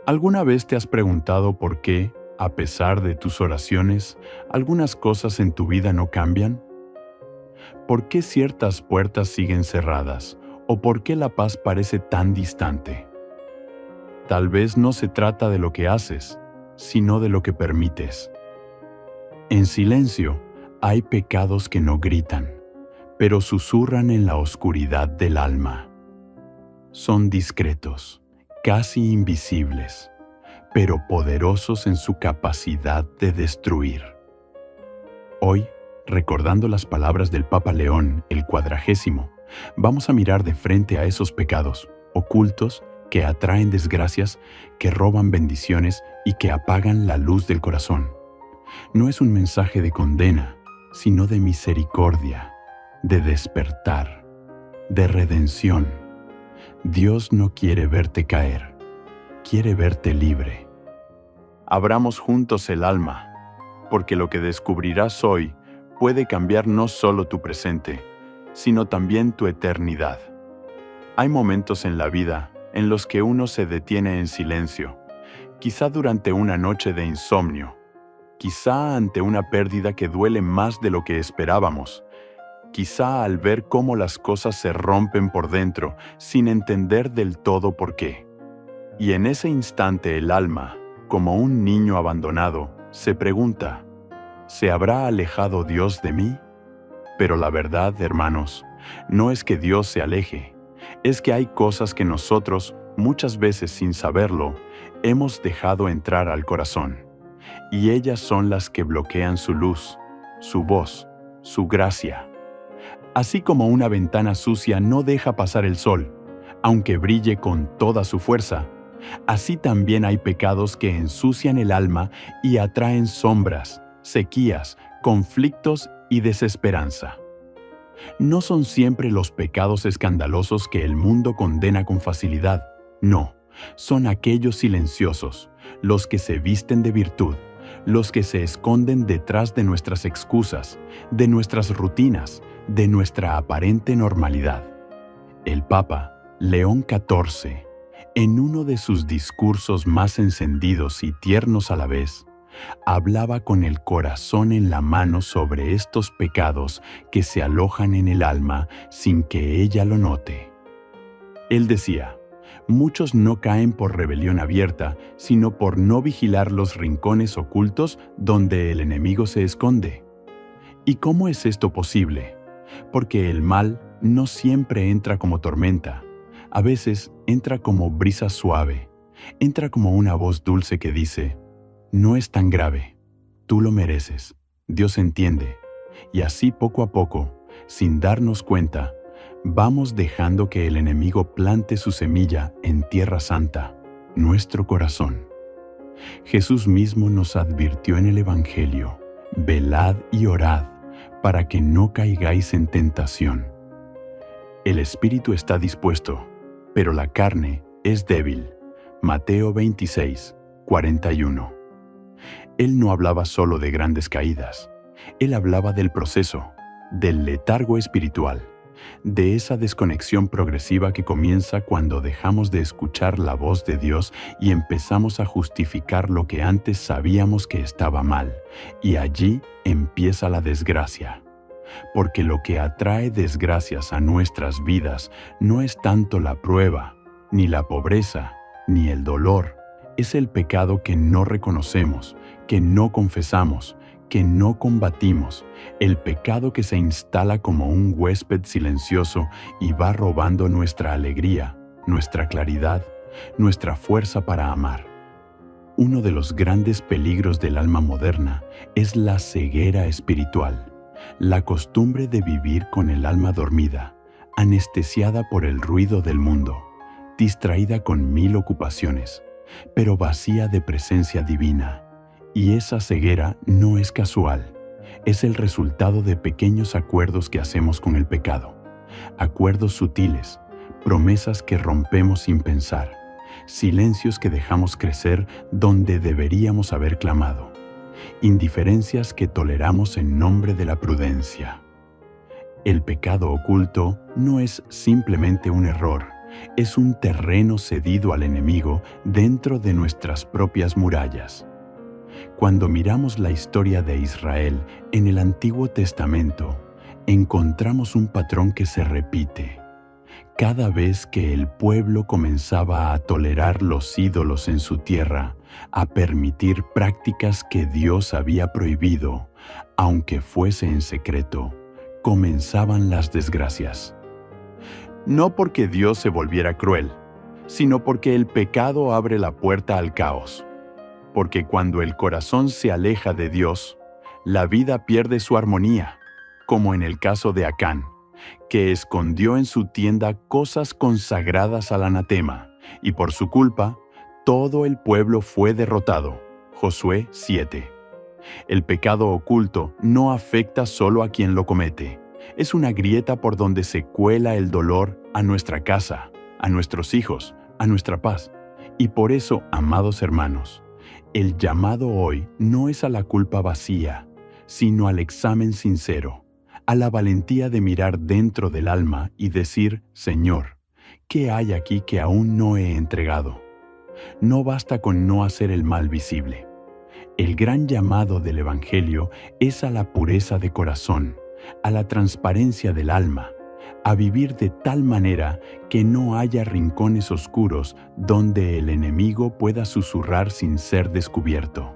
¿Alguna vez te has preguntado por qué, a pesar de tus oraciones, algunas cosas en tu vida no cambian? ¿Por qué ciertas puertas siguen cerradas? ¿O por qué la paz parece tan distante? Tal vez no se trata de lo que haces, sino de lo que permites. En silencio, hay pecados que no gritan, pero susurran en la oscuridad del alma. Son discretos, casi invisibles, pero poderosos en su capacidad de destruir. Hoy, recordando las palabras del Papa León el 40, vamos a mirar de frente a esos pecados ocultos que atraen desgracias, que roban bendiciones y que apagan la luz del corazón. No es un mensaje de condena, sino de misericordia, de despertar, de redención. Dios no quiere verte caer, quiere verte libre. Abramos juntos el alma, porque lo que descubrirás hoy puede cambiar no solo tu presente, sino también tu eternidad. Hay momentos en la vida en los que uno se detiene en silencio, quizá durante una noche de insomnio, quizá ante una pérdida que duele más de lo que esperábamos, quizá al ver cómo las cosas se rompen por dentro sin entender del todo por qué. Y en ese instante el alma, como un niño abandonado, se pregunta, ¿se habrá alejado Dios de mí? Pero la verdad, hermanos, no es que Dios se aleje, es que hay cosas que nosotros, muchas veces sin saberlo, hemos dejado entrar al corazón. Y ellas son las que bloquean su luz, su voz, su gracia. Así como una ventana sucia no deja pasar el sol, aunque brille con toda su fuerza, así también hay pecados que ensucian el alma y atraen sombras, sequías, conflictos y desesperanza. No son siempre los pecados escandalosos que el mundo condena con facilidad, no, son aquellos silenciosos, los que se visten de virtud, los que se esconden detrás de nuestras excusas, de nuestras rutinas, de nuestra aparente normalidad. El Papa León XIV, en uno de sus discursos más encendidos y tiernos a la vez, hablaba con el corazón en la mano sobre estos pecados que se alojan en el alma sin que ella lo note. Él decía, muchos no caen por rebelión abierta, sino por no vigilar los rincones ocultos donde el enemigo se esconde. ¿Y cómo es esto posible? Porque el mal no siempre entra como tormenta. A veces entra como brisa suave, entra como una voz dulce que dice, no es tan grave, tú lo mereces, Dios entiende. Y así poco a poco, sin darnos cuenta, vamos dejando que el enemigo plante su semilla en tierra santa, nuestro corazón. Jesús mismo nos advirtió en el Evangelio, velad y orad, para que no caigáis en tentación. El espíritu está dispuesto, pero la carne es débil. Mateo 26, 41. Él no hablaba solo de grandes caídas. Él hablaba del proceso, del letargo espiritual, de esa desconexión progresiva que comienza cuando dejamos de escuchar la voz de Dios y empezamos a justificar lo que antes sabíamos que estaba mal, y allí empieza la desgracia. Porque lo que atrae desgracias a nuestras vidas no es tanto la prueba, ni la pobreza, ni el dolor, es el pecado que no reconocemos, que no confesamos, que no combatimos, el pecado que se instala como un huésped silencioso y va robando nuestra alegría, nuestra claridad, nuestra fuerza para amar. Uno de los grandes peligros del alma moderna es la ceguera espiritual, la costumbre de vivir con el alma dormida, anestesiada por el ruido del mundo, distraída con 1000 ocupaciones, pero vacía de presencia divina. Y esa ceguera no es casual, es el resultado de pequeños acuerdos que hacemos con el pecado, acuerdos sutiles, promesas que rompemos sin pensar, silencios que dejamos crecer donde deberíamos haber clamado, indiferencias que toleramos en nombre de la prudencia. El pecado oculto no es simplemente un error, Es un terreno cedido al enemigo dentro de nuestras propias murallas. Cuando miramos la historia de Israel en el Antiguo Testamento, encontramos un patrón que se repite. Cada vez que el pueblo comenzaba a tolerar los ídolos en su tierra, a permitir prácticas que Dios había prohibido, aunque fuese en secreto, comenzaban las desgracias. No porque Dios se volviera cruel, sino porque el pecado abre la puerta al caos. Porque cuando el corazón se aleja de Dios, la vida pierde su armonía, como en el caso de Acán, que escondió en su tienda cosas consagradas al anatema, y por su culpa, todo el pueblo fue derrotado. Josué 7. El pecado oculto no afecta solo a quien lo comete. Es una grieta por donde se cuela el dolor a nuestra casa, a nuestros hijos, a nuestra paz. Y por eso, amados hermanos, el llamado hoy no es a la culpa vacía, sino al examen sincero, a la valentía de mirar dentro del alma y decir, Señor, ¿qué hay aquí que aún no he entregado? No basta con no hacer el mal visible. El gran llamado del Evangelio es a la pureza de corazón, a la transparencia del alma, a vivir de tal manera que no haya rincones oscuros donde el enemigo pueda susurrar sin ser descubierto.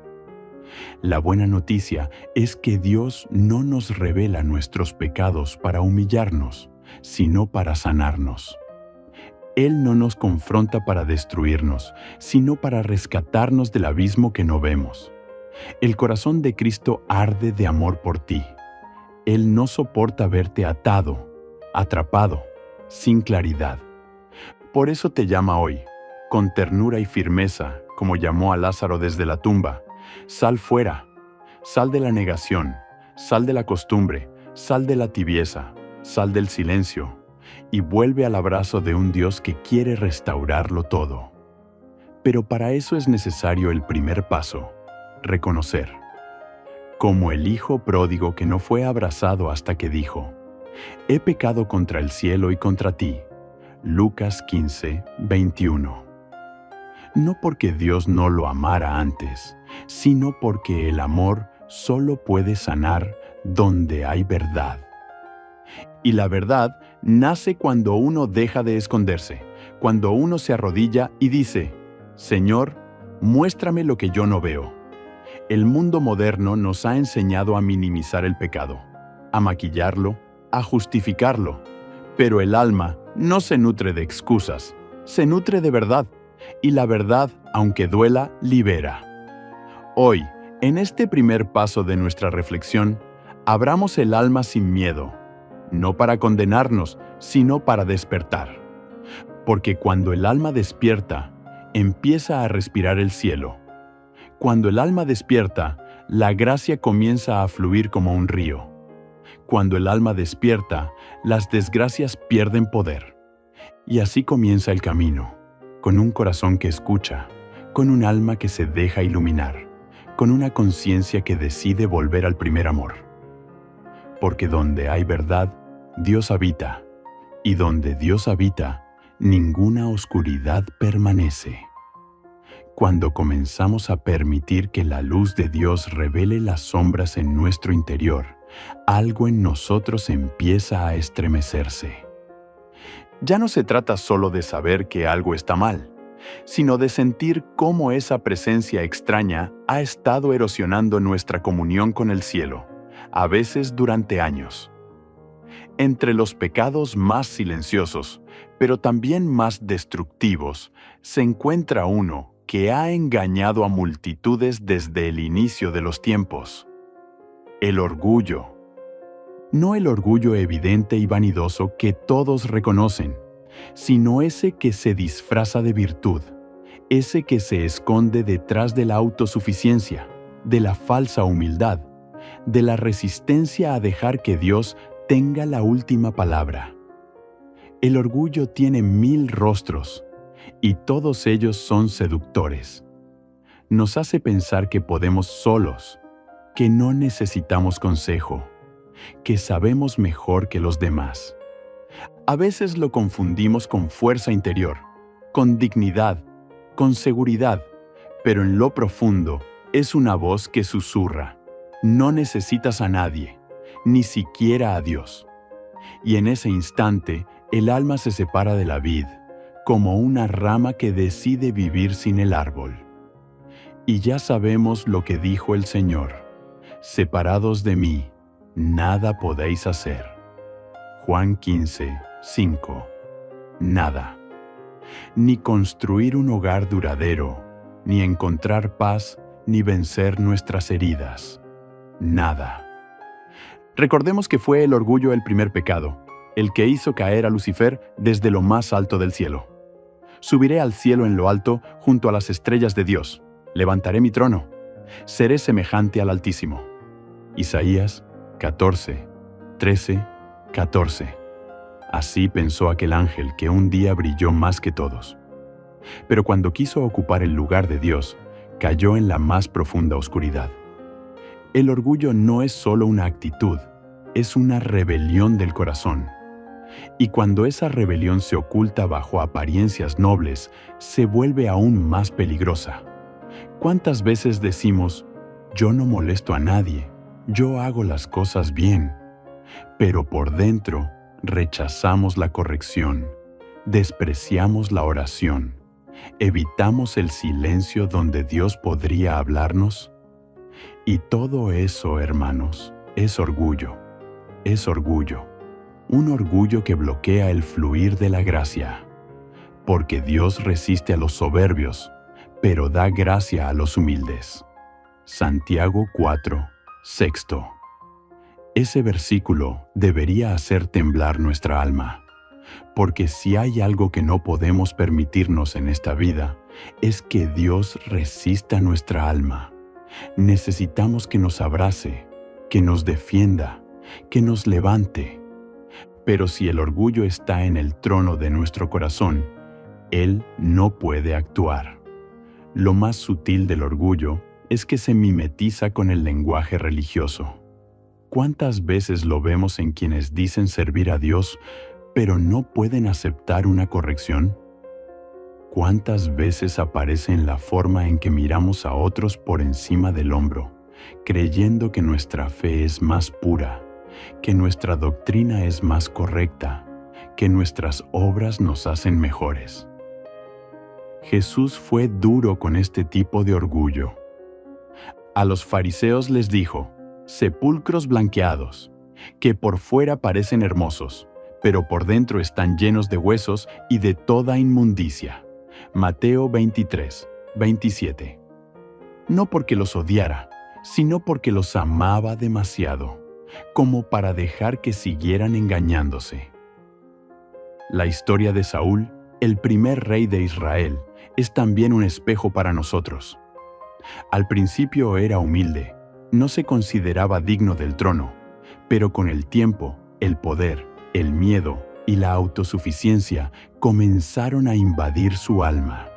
La buena noticia es que Dios no nos revela nuestros pecados para humillarnos, sino para sanarnos. Él no nos confronta para destruirnos, sino para rescatarnos del abismo que no vemos. El corazón de Cristo arde de amor por ti. Él no soporta verte atado, atrapado, sin claridad. Por eso te llama hoy, con ternura y firmeza, como llamó a Lázaro desde la tumba. Sal fuera, sal de la negación, sal de la costumbre, sal de la tibieza, sal del silencio, y vuelve al abrazo de un Dios que quiere restaurarlo todo. Pero para eso es necesario el primer paso, reconocer. Como el hijo pródigo que no fue abrazado hasta que dijo, «He pecado contra el cielo y contra ti». Lucas 15, 21. No porque Dios no lo amara antes, sino porque el amor solo puede sanar donde hay verdad. Y la verdad nace cuando uno deja de esconderse, cuando uno se arrodilla y dice, «Señor, muéstrame lo que yo no veo». El mundo moderno nos ha enseñado a minimizar el pecado, a maquillarlo, a justificarlo, pero el alma no se nutre de excusas, se nutre de verdad, y la verdad, aunque duela, libera. Hoy, en este primer paso de nuestra reflexión, abramos el alma sin miedo, no para condenarnos, sino para despertar. Porque cuando el alma despierta, empieza a respirar el cielo. Cuando el alma despierta, la gracia comienza a fluir como un río. Cuando el alma despierta, las desgracias pierden poder. Y así comienza el camino, con un corazón que escucha, con un alma que se deja iluminar, con una conciencia que decide volver al primer amor. Porque donde hay verdad, Dios habita, y donde Dios habita, ninguna oscuridad permanece. Cuando comenzamos a permitir que la luz de Dios revele las sombras en nuestro interior, algo en nosotros empieza a estremecerse. Ya no se trata solo de saber que algo está mal, sino de sentir cómo esa presencia extraña ha estado erosionando nuestra comunión con el cielo, a veces durante años. Entre los pecados más silenciosos, pero también más destructivos, se encuentra uno que ha engañado a multitudes desde el inicio de los tiempos. El orgullo. No el orgullo evidente y vanidoso que todos reconocen, sino ese que se disfraza de virtud, ese que se esconde detrás de la autosuficiencia, de la falsa humildad, de la resistencia a dejar que Dios tenga la última palabra. El orgullo tiene 1000 rostros, y todos ellos son seductores. Nos hace pensar que podemos solos, que no necesitamos consejo, que sabemos mejor que los demás. A veces lo confundimos con fuerza interior, con dignidad, con seguridad, pero en lo profundo es una voz que susurra: no necesitas a nadie, ni siquiera a Dios. Y en ese instante, el alma se separa de la vid, como una rama que decide vivir sin el árbol. Y ya sabemos lo que dijo el Señor: separados de mí, nada podéis hacer. Juan 15, 5. Nada. Ni construir un hogar duradero, ni encontrar paz, ni vencer nuestras heridas. Nada. Recordemos que fue el orgullo el primer pecado, el que hizo caer a Lucifer desde lo más alto del cielo. Subiré al cielo en lo alto junto a las estrellas de Dios. Levantaré mi trono. Seré semejante al Altísimo. Isaías 14, 13, 14. Así pensó aquel ángel que un día brilló más que todos. Pero cuando quiso ocupar el lugar de Dios, cayó en la más profunda oscuridad. El orgullo no es solo una actitud, es una rebelión del corazón. Y cuando esa rebelión se oculta bajo apariencias nobles, se vuelve aún más peligrosa. ¿Cuántas veces decimos: yo no molesto a nadie, yo hago las cosas bien? Pero por dentro rechazamos la corrección, despreciamos la oración, evitamos el silencio donde Dios podría hablarnos. Y todo eso, hermanos, es orgullo. Es orgullo. Un orgullo que bloquea el fluir de la gracia. Porque Dios resiste a los soberbios, pero da gracia a los humildes. Santiago 4, 6. Ese versículo debería hacer temblar nuestra alma. Porque si hay algo que no podemos permitirnos en esta vida, es que Dios resista nuestra alma. Necesitamos que nos abrace, que nos defienda, que nos levante. Pero si el orgullo está en el trono de nuestro corazón, Él no puede actuar. Lo más sutil del orgullo es que se mimetiza con el lenguaje religioso. ¿Cuántas veces lo vemos en quienes dicen servir a Dios, pero no pueden aceptar una corrección? ¿Cuántas veces aparece en la forma en que miramos a otros por encima del hombro, creyendo que nuestra fe es más pura, que nuestra doctrina es más correcta, que nuestras obras nos hacen mejores? Jesús fue duro con este tipo de orgullo. A los fariseos les dijo: sepulcros blanqueados, que por fuera parecen hermosos, pero por dentro están llenos de huesos y de toda inmundicia. Mateo 23, 27. No porque los odiara, sino porque los amaba demasiado, como para dejar que siguieran engañándose. La historia de Saúl, el primer rey de Israel, es también un espejo para nosotros. Al principio era humilde, no se consideraba digno del trono, pero con el tiempo, el poder, el miedo y la autosuficiencia comenzaron a invadir su alma.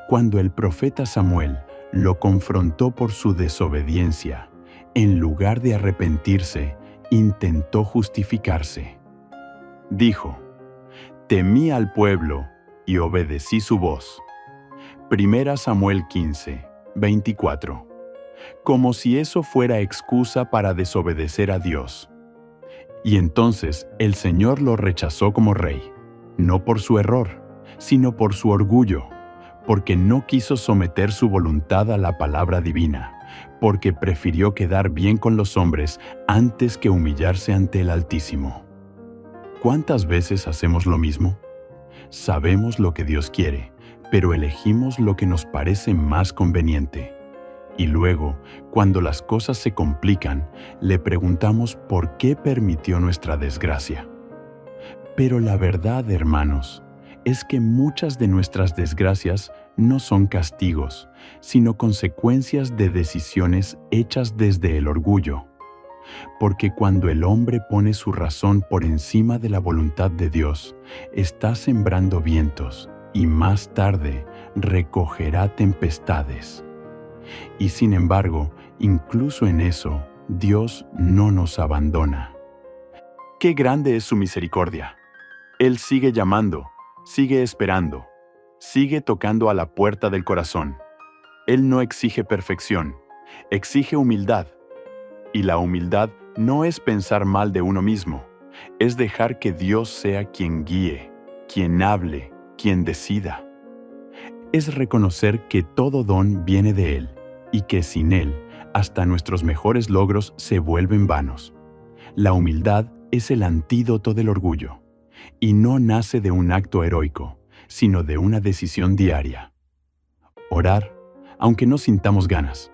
Cuando el profeta Samuel lo confrontó por su desobediencia, en lugar de arrepentirse, intentó justificarse. Dijo: temí al pueblo y obedecí su voz. 1 Samuel 15, 24. Como si eso fuera excusa para desobedecer a Dios. Y entonces el Señor lo rechazó como rey, no por su error, sino por su orgullo, porque no quiso someter su voluntad a la palabra divina, porque prefirió quedar bien con los hombres antes que humillarse ante el Altísimo. ¿Cuántas veces hacemos lo mismo? Sabemos lo que Dios quiere, pero elegimos lo que nos parece más conveniente. Y luego, cuando las cosas se complican, le preguntamos por qué permitió nuestra desgracia. Pero la verdad, hermanos, es que muchas de nuestras desgracias no son castigos, sino consecuencias de decisiones hechas desde el orgullo. Porque cuando el hombre pone su razón por encima de la voluntad de Dios, está sembrando vientos y más tarde recogerá tempestades. Y sin embargo, incluso en eso, Dios no nos abandona. ¡Qué grande es su misericordia! Él sigue llamando, sigue esperando, sigue tocando a la puerta del corazón. Él no exige perfección, exige humildad. Y la humildad no es pensar mal de uno mismo, es dejar que Dios sea quien guíe, quien hable, quien decida. Es reconocer que todo don viene de Él y que sin Él, hasta nuestros mejores logros se vuelven vanos. La humildad es el antídoto del orgullo y no nace de un acto heroico, sino de una decisión diaria. Orar, aunque no sintamos ganas.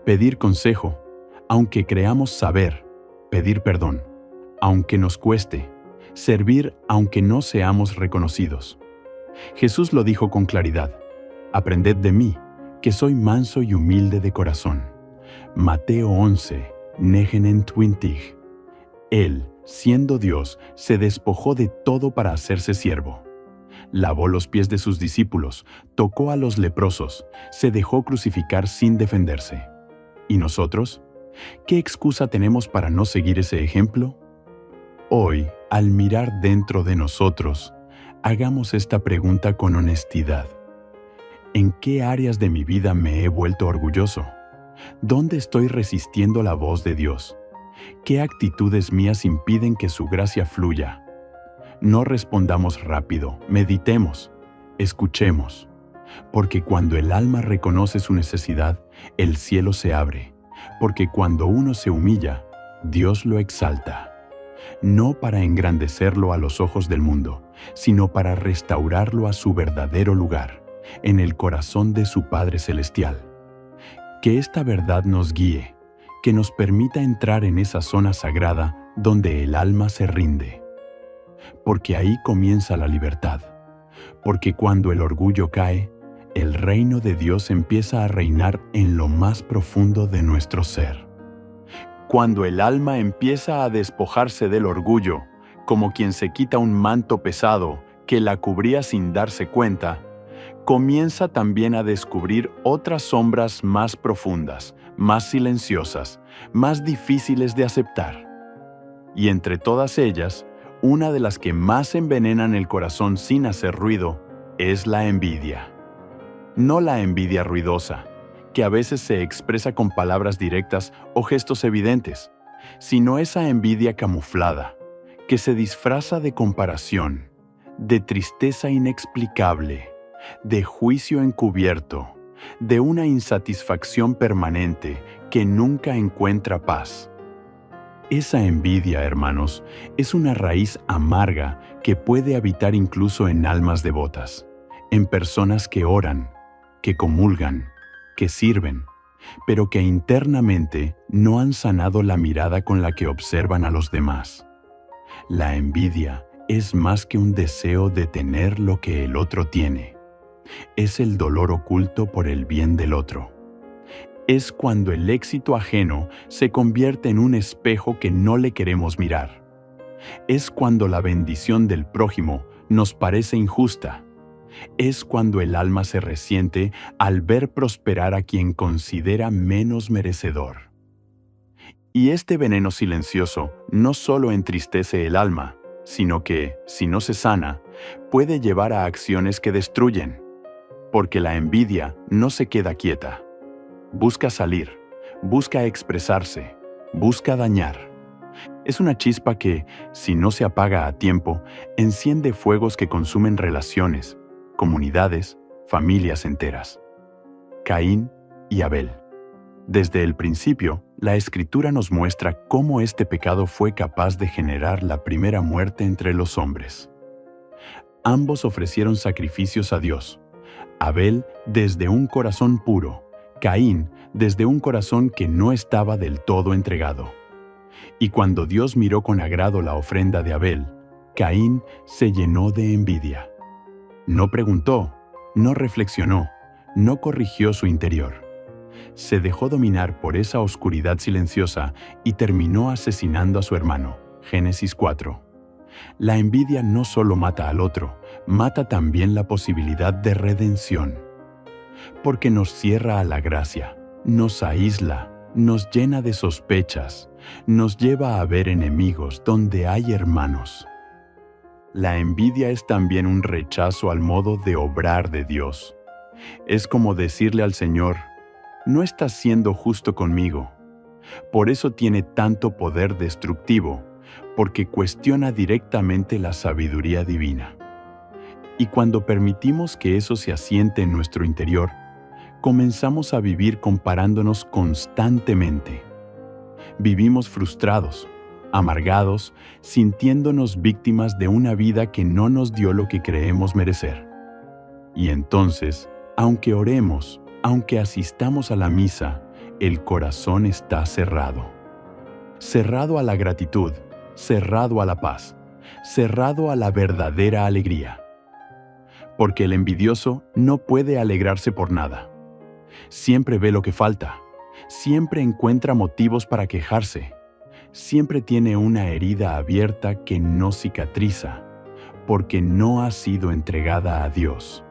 Pedir consejo, aunque creamos saber. Pedir perdón, aunque nos cueste. Servir, aunque no seamos reconocidos. Jesús lo dijo con claridad: aprended de mí, que soy manso y humilde de corazón. Mateo 11, 29. Él, siendo Dios, se despojó de todo para hacerse siervo. Lavó los pies de sus discípulos, tocó a los leprosos, se dejó crucificar sin defenderse. ¿Y nosotros? ¿Qué excusa tenemos para no seguir ese ejemplo? Hoy, al mirar dentro de nosotros, hagamos esta pregunta con honestidad. ¿En qué áreas de mi vida me he vuelto orgulloso? ¿Dónde estoy resistiendo la voz de Dios? ¿Qué actitudes mías impiden que su gracia fluya? No respondamos rápido, meditemos, escuchemos, porque cuando el alma reconoce su necesidad, el cielo se abre, porque cuando uno se humilla, Dios lo exalta, no para engrandecerlo a los ojos del mundo, sino para restaurarlo a su verdadero lugar, en el corazón de su Padre Celestial. Que esta verdad nos guíe, que nos permita entrar en esa zona sagrada donde el alma se rinde. Porque ahí comienza la libertad. Porque cuando el orgullo cae, el reino de Dios empieza a reinar en lo más profundo de nuestro ser. Cuando el alma empieza a despojarse del orgullo, como quien se quita un manto pesado que la cubría sin darse cuenta, comienza también a descubrir otras sombras más profundas, más silenciosas, más difíciles de aceptar. Y entre todas ellas, una de las que más envenenan el corazón sin hacer ruido es la envidia. No la envidia ruidosa, que a veces se expresa con palabras directas o gestos evidentes, sino esa envidia camuflada, que se disfraza de comparación, de tristeza inexplicable, de juicio encubierto, de una insatisfacción permanente que nunca encuentra paz. Esa envidia, hermanos, es una raíz amarga que puede habitar incluso en almas devotas, en personas que oran, que comulgan, que sirven, pero que internamente no han sanado la mirada con la que observan a los demás. La envidia es más que un deseo de tener lo que el otro tiene. Es el dolor oculto por el bien del otro. Es cuando el éxito ajeno se convierte en un espejo que no le queremos mirar. Es cuando la bendición del prójimo nos parece injusta. Es cuando el alma se resiente al ver prosperar a quien considera menos merecedor. Y este veneno silencioso no solo entristece el alma, sino que, si no se sana, puede llevar a acciones que destruyen. Porque la envidia no se queda quieta. Busca salir, busca expresarse, busca dañar. Es una chispa que, si no se apaga a tiempo, enciende fuegos que consumen relaciones, comunidades, familias enteras. Caín y Abel. Desde el principio, la Escritura nos muestra cómo este pecado fue capaz de generar la primera muerte entre los hombres. Ambos ofrecieron sacrificios a Dios. Abel desde un corazón puro, Caín desde un corazón que no estaba del todo entregado. Y cuando Dios miró con agrado la ofrenda de Abel, Caín se llenó de envidia. No preguntó, no reflexionó, no corrigió su interior. Se dejó dominar por esa oscuridad silenciosa y terminó asesinando a su hermano. Génesis 4. La envidia no solo mata al otro, mata también la posibilidad de redención. Porque nos cierra a la gracia, nos aísla, nos llena de sospechas, nos lleva a ver enemigos donde hay hermanos. La envidia es también un rechazo al modo de obrar de Dios. Es como decirle al Señor, no estás siendo justo conmigo. Por eso tiene tanto poder destructivo, porque cuestiona directamente la sabiduría divina. Y cuando permitimos que eso se asiente en nuestro interior, comenzamos a vivir comparándonos constantemente. Vivimos frustrados, amargados, sintiéndonos víctimas de una vida que no nos dio lo que creemos merecer. Y entonces, aunque oremos, aunque asistamos a la misa, el corazón está cerrado. Cerrado a la gratitud, cerrado a la paz, cerrado a la verdadera alegría. Porque el envidioso no puede alegrarse por nada. Siempre ve lo que falta, siempre encuentra motivos para quejarse, siempre tiene una herida abierta que no cicatriza, porque no ha sido entregada a Dios.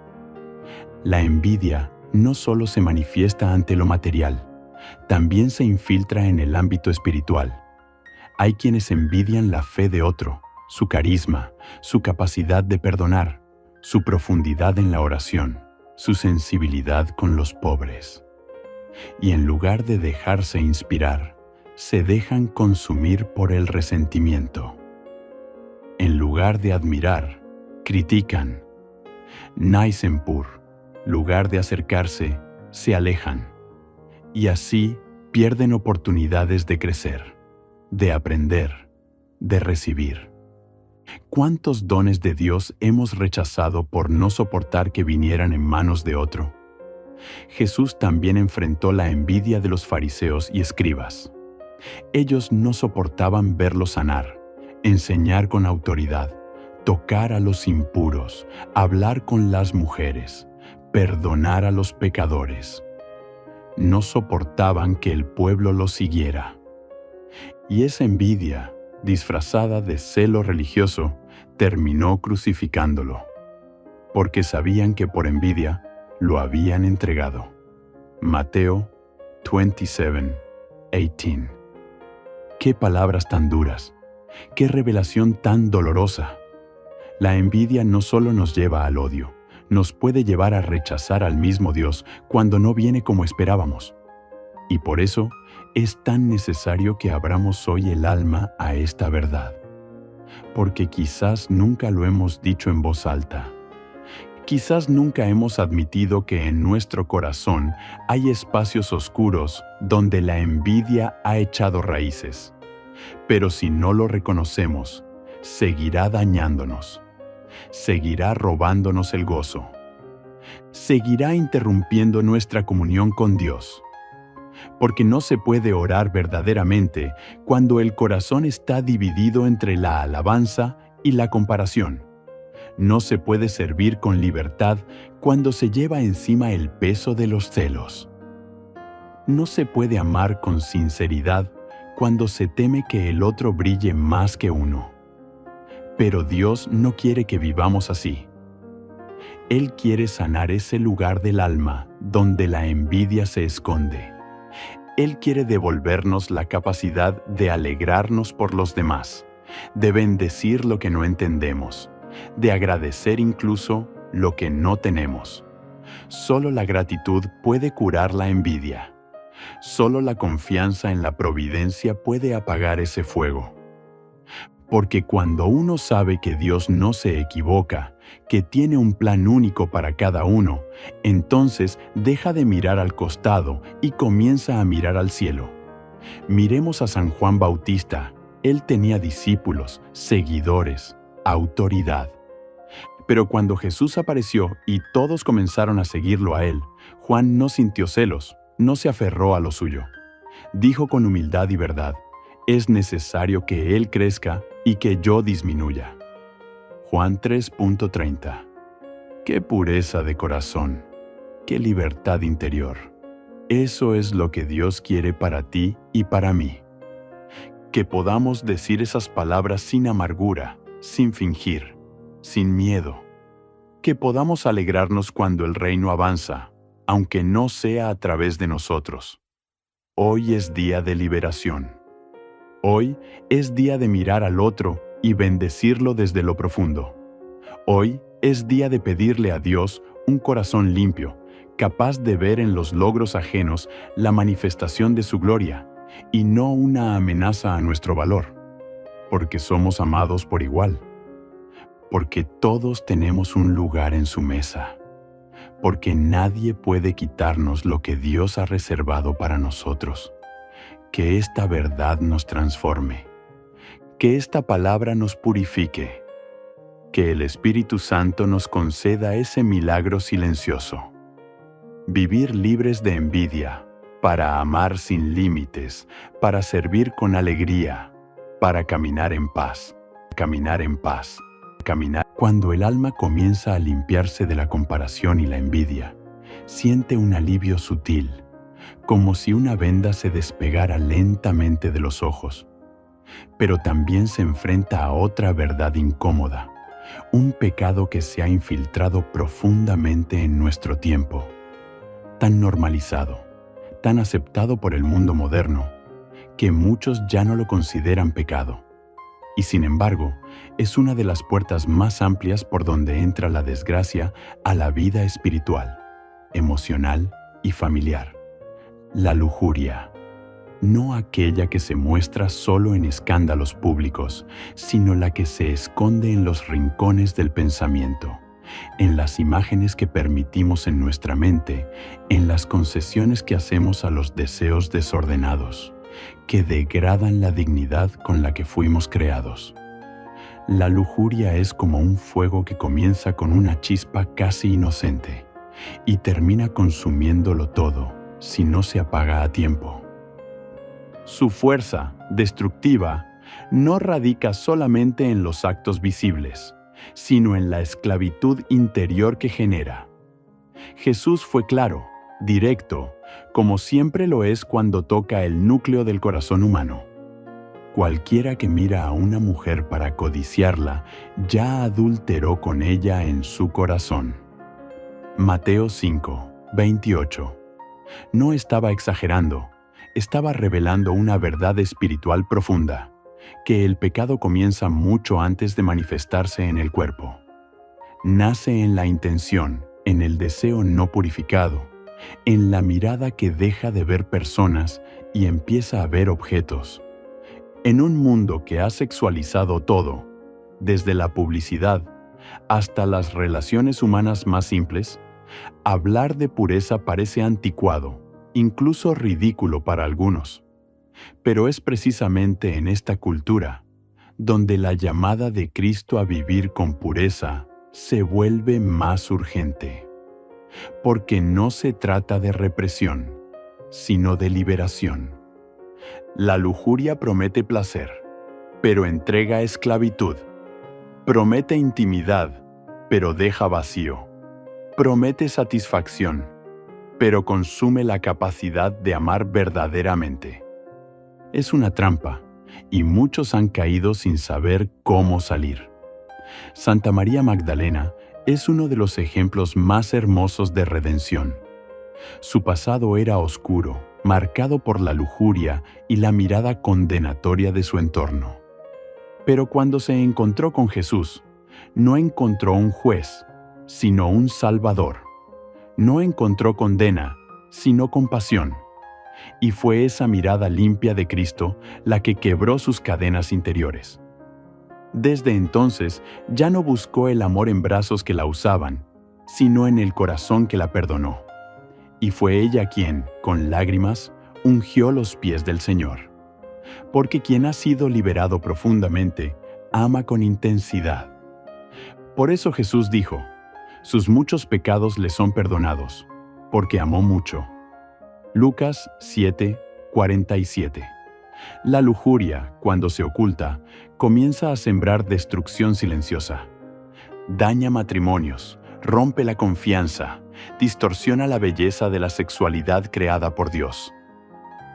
La envidia no solo se manifiesta ante lo material, también se infiltra en el ámbito espiritual. Hay quienes envidian la fe de otro, su carisma, su capacidad de perdonar, su profundidad en la oración, su sensibilidad con los pobres. Y en lugar de dejarse inspirar, se dejan consumir por el resentimiento. En lugar de admirar, critican. Naisempur, lugar de acercarse, se alejan. Y así pierden oportunidades de crecer, de aprender, de recibir. ¿Cuántos dones de Dios hemos rechazado por no soportar que vinieran en manos de otro? Jesús también enfrentó la envidia de los fariseos y escribas. Ellos no soportaban verlo sanar, enseñar con autoridad, tocar a los impuros, hablar con las mujeres, perdonar a los pecadores. No soportaban que el pueblo lo siguiera. Y esa envidia, disfrazada de celo religioso, terminó crucificándolo, porque sabían que por envidia lo habían entregado. Mateo 27:18. ¡Qué palabras tan duras! ¡Qué revelación tan dolorosa! La envidia no solo nos lleva al odio, nos puede llevar a rechazar al mismo Dios cuando no viene como esperábamos. Y por eso es tan necesario que abramos hoy el alma a esta verdad, porque quizás nunca lo hemos dicho en voz alta. Quizás nunca hemos admitido que en nuestro corazón hay espacios oscuros donde la envidia ha echado raíces. Pero si no lo reconocemos, seguirá dañándonos, seguirá robándonos el gozo, seguirá interrumpiendo nuestra comunión con Dios. Porque no se puede orar verdaderamente cuando el corazón está dividido entre la alabanza y la comparación. No se puede servir con libertad cuando se lleva encima el peso de los celos. No se puede amar con sinceridad cuando se teme que el otro brille más que uno. Pero Dios no quiere que vivamos así. Él quiere sanar ese lugar del alma donde la envidia se esconde. Él quiere devolvernos la capacidad de alegrarnos por los demás, de bendecir lo que no entendemos, de agradecer incluso lo que no tenemos. Solo la gratitud puede curar la envidia. Solo la confianza en la providencia puede apagar ese fuego. Porque cuando uno sabe que Dios no se equivoca, que tiene un plan único para cada uno, entonces deja de mirar al costado y comienza a mirar al cielo. Miremos a San Juan Bautista. Él tenía discípulos, seguidores, autoridad. Pero cuando Jesús apareció y todos comenzaron a seguirlo a él, Juan no sintió celos, no se aferró a lo suyo. Dijo con humildad y verdad: es necesario que Él crezca y que yo disminuya. Juan 3:30. ¡Qué pureza de corazón! ¡Qué libertad interior! Eso es lo que Dios quiere para ti y para mí. Que podamos decir esas palabras sin amargura, sin fingir, sin miedo. Que podamos alegrarnos cuando el reino avanza, aunque no sea a través de nosotros. Hoy es día de liberación. Hoy es día de mirar al otro y bendecirlo desde lo profundo. Hoy es día de pedirle a Dios un corazón limpio, capaz de ver en los logros ajenos la manifestación de su gloria y no una amenaza a nuestro valor, porque somos amados por igual, porque todos tenemos un lugar en su mesa, porque nadie puede quitarnos lo que Dios ha reservado para nosotros. Que esta verdad nos transforme, que esta palabra nos purifique, que el Espíritu Santo nos conceda ese milagro silencioso. Vivir libres de envidia, para amar sin límites, para servir con alegría, para caminar en paz, caminar. Cuando el alma comienza a limpiarse de la comparación y la envidia, siente un alivio sutil, como si una venda se despegara lentamente de los ojos. Pero también se enfrenta a otra verdad incómoda, un pecado que se ha infiltrado profundamente en nuestro tiempo, tan normalizado, tan aceptado por el mundo moderno, que muchos ya no lo consideran pecado. Y sin embargo, es una de las puertas más amplias por donde entra la desgracia a la vida espiritual, emocional y familiar. La lujuria, no aquella que se muestra solo en escándalos públicos, sino la que se esconde en los rincones del pensamiento, en las imágenes que permitimos en nuestra mente, en las concesiones que hacemos a los deseos desordenados, que degradan la dignidad con la que fuimos creados. La lujuria es como un fuego que comienza con una chispa casi inocente y termina consumiéndolo todo si no se apaga a tiempo. Su fuerza destructiva no radica solamente en los actos visibles, sino en la esclavitud interior que genera. Jesús fue claro, directo, como siempre lo es cuando toca el núcleo del corazón humano. Cualquiera que mira a una mujer para codiciarla, ya adulteró con ella en su corazón. Mateo 5, 28. No estaba exagerando, estaba revelando una verdad espiritual profunda, que el pecado comienza mucho antes de manifestarse en el cuerpo. Nace en la intención, en el deseo no purificado, en la mirada que deja de ver personas y empieza a ver objetos. En un mundo que ha sexualizado todo, desde la publicidad hasta las relaciones humanas más simples, hablar de pureza parece anticuado, incluso ridículo para algunos. Pero es precisamente en esta cultura donde la llamada de Cristo a vivir con pureza se vuelve más urgente. Porque no se trata de represión, sino de liberación. La lujuria promete placer, pero entrega esclavitud. Promete intimidad, pero deja vacío. Promete satisfacción, pero consume la capacidad de amar verdaderamente. Es una trampa, y muchos han caído sin saber cómo salir. Santa María Magdalena es uno de los ejemplos más hermosos de redención. Su pasado era oscuro, marcado por la lujuria y la mirada condenatoria de su entorno. Pero cuando se encontró con Jesús, no encontró un juez, sino un Salvador. No encontró condena, sino compasión. Y fue esa mirada limpia de Cristo la que quebró sus cadenas interiores. Desde entonces ya no buscó el amor en brazos que la usaban, sino en el corazón que la perdonó. Y fue ella quien, con lágrimas, ungió los pies del Señor. Porque quien ha sido liberado profundamente, ama con intensidad. Por eso Jesús dijo, sus muchos pecados le son perdonados, porque amó mucho. Lucas 7, 47. La lujuria, cuando se oculta, comienza a sembrar destrucción silenciosa. Daña matrimonios, rompe la confianza, distorsiona la belleza de la sexualidad creada por Dios.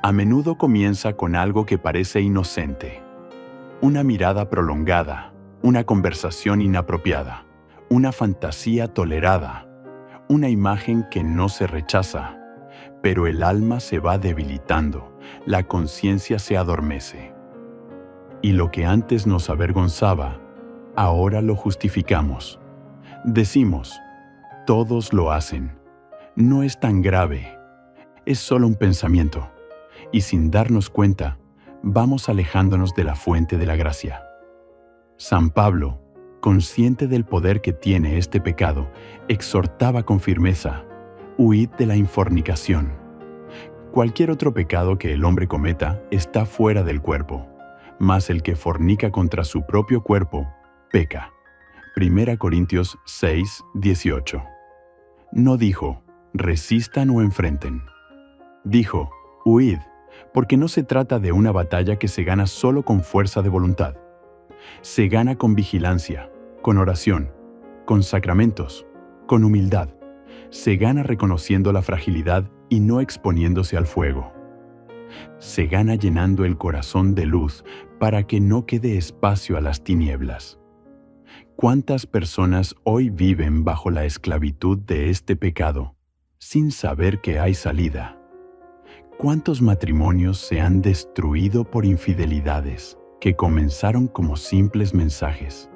A menudo comienza con algo que parece inocente. Una mirada prolongada, una conversación inapropiada, una fantasía tolerada, una imagen que no se rechaza. Pero el alma se va debilitando, la conciencia se adormece. Y lo que antes nos avergonzaba, ahora lo justificamos. Decimos, todos lo hacen. No es tan grave. Es solo un pensamiento. Y sin darnos cuenta, vamos alejándonos de la fuente de la gracia. San Pablo, consciente del poder que tiene este pecado, exhortaba con firmeza: huid de la infornicación. Cualquier otro pecado que el hombre cometa está fuera del cuerpo, mas el que fornica contra su propio cuerpo, peca. 1 Corintios 6, 18. No dijo, resistan o enfrenten. Dijo, huid, porque no se trata de una batalla que se gana solo con fuerza de voluntad. Se gana con vigilancia, con oración, con sacramentos, con humildad. Se gana reconociendo la fragilidad y no exponiéndose al fuego. Se gana llenando el corazón de luz para que no quede espacio a las tinieblas. ¿Cuántas personas hoy viven bajo la esclavitud de este pecado, sin saber que hay salida? ¿Cuántos matrimonios se han destruido por infidelidades que comenzaron como simples mensajes?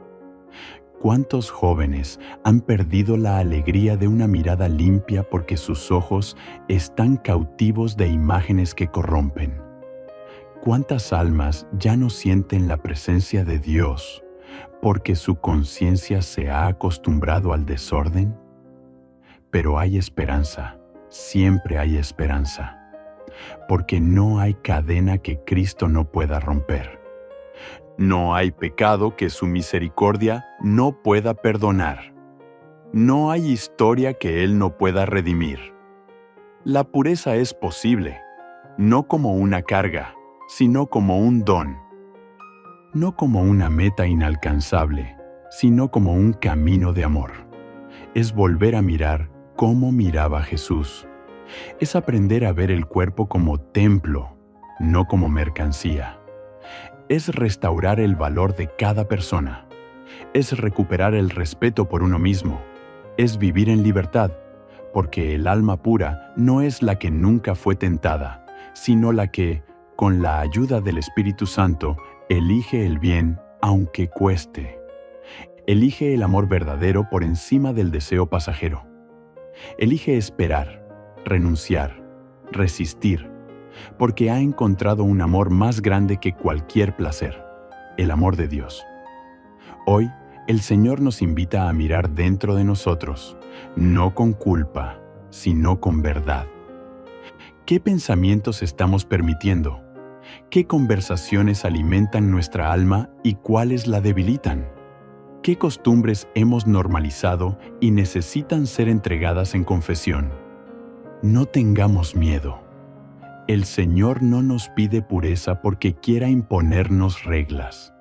¿Cuántos jóvenes han perdido la alegría de una mirada limpia porque sus ojos están cautivos de imágenes que corrompen? ¿Cuántas almas ya no sienten la presencia de Dios porque su conciencia se ha acostumbrado al desorden? Pero hay esperanza, siempre hay esperanza, porque no hay cadena que Cristo no pueda romper. No hay pecado que su misericordia no pueda perdonar. No hay historia que Él no pueda redimir. La pureza es posible, no como una carga, sino como un don. No como una meta inalcanzable, sino como un camino de amor. Es volver a mirar como miraba Jesús. Es aprender a ver el cuerpo como templo, no como mercancía. Es restaurar el valor de cada persona. Es recuperar el respeto por uno mismo. Es vivir en libertad, porque el alma pura no es la que nunca fue tentada, sino la que, con la ayuda del Espíritu Santo, elige el bien aunque cueste. Elige el amor verdadero por encima del deseo pasajero. Elige esperar, renunciar, resistir, porque ha encontrado un amor más grande que cualquier placer, el amor de Dios. Hoy, el Señor nos invita a mirar dentro de nosotros, no con culpa, sino con verdad. ¿Qué pensamientos estamos permitiendo? ¿Qué conversaciones alimentan nuestra alma y cuáles la debilitan? ¿Qué costumbres hemos normalizado y necesitan ser entregadas en confesión? No tengamos miedo. El Señor no nos pide pureza porque quiera imponernos reglas.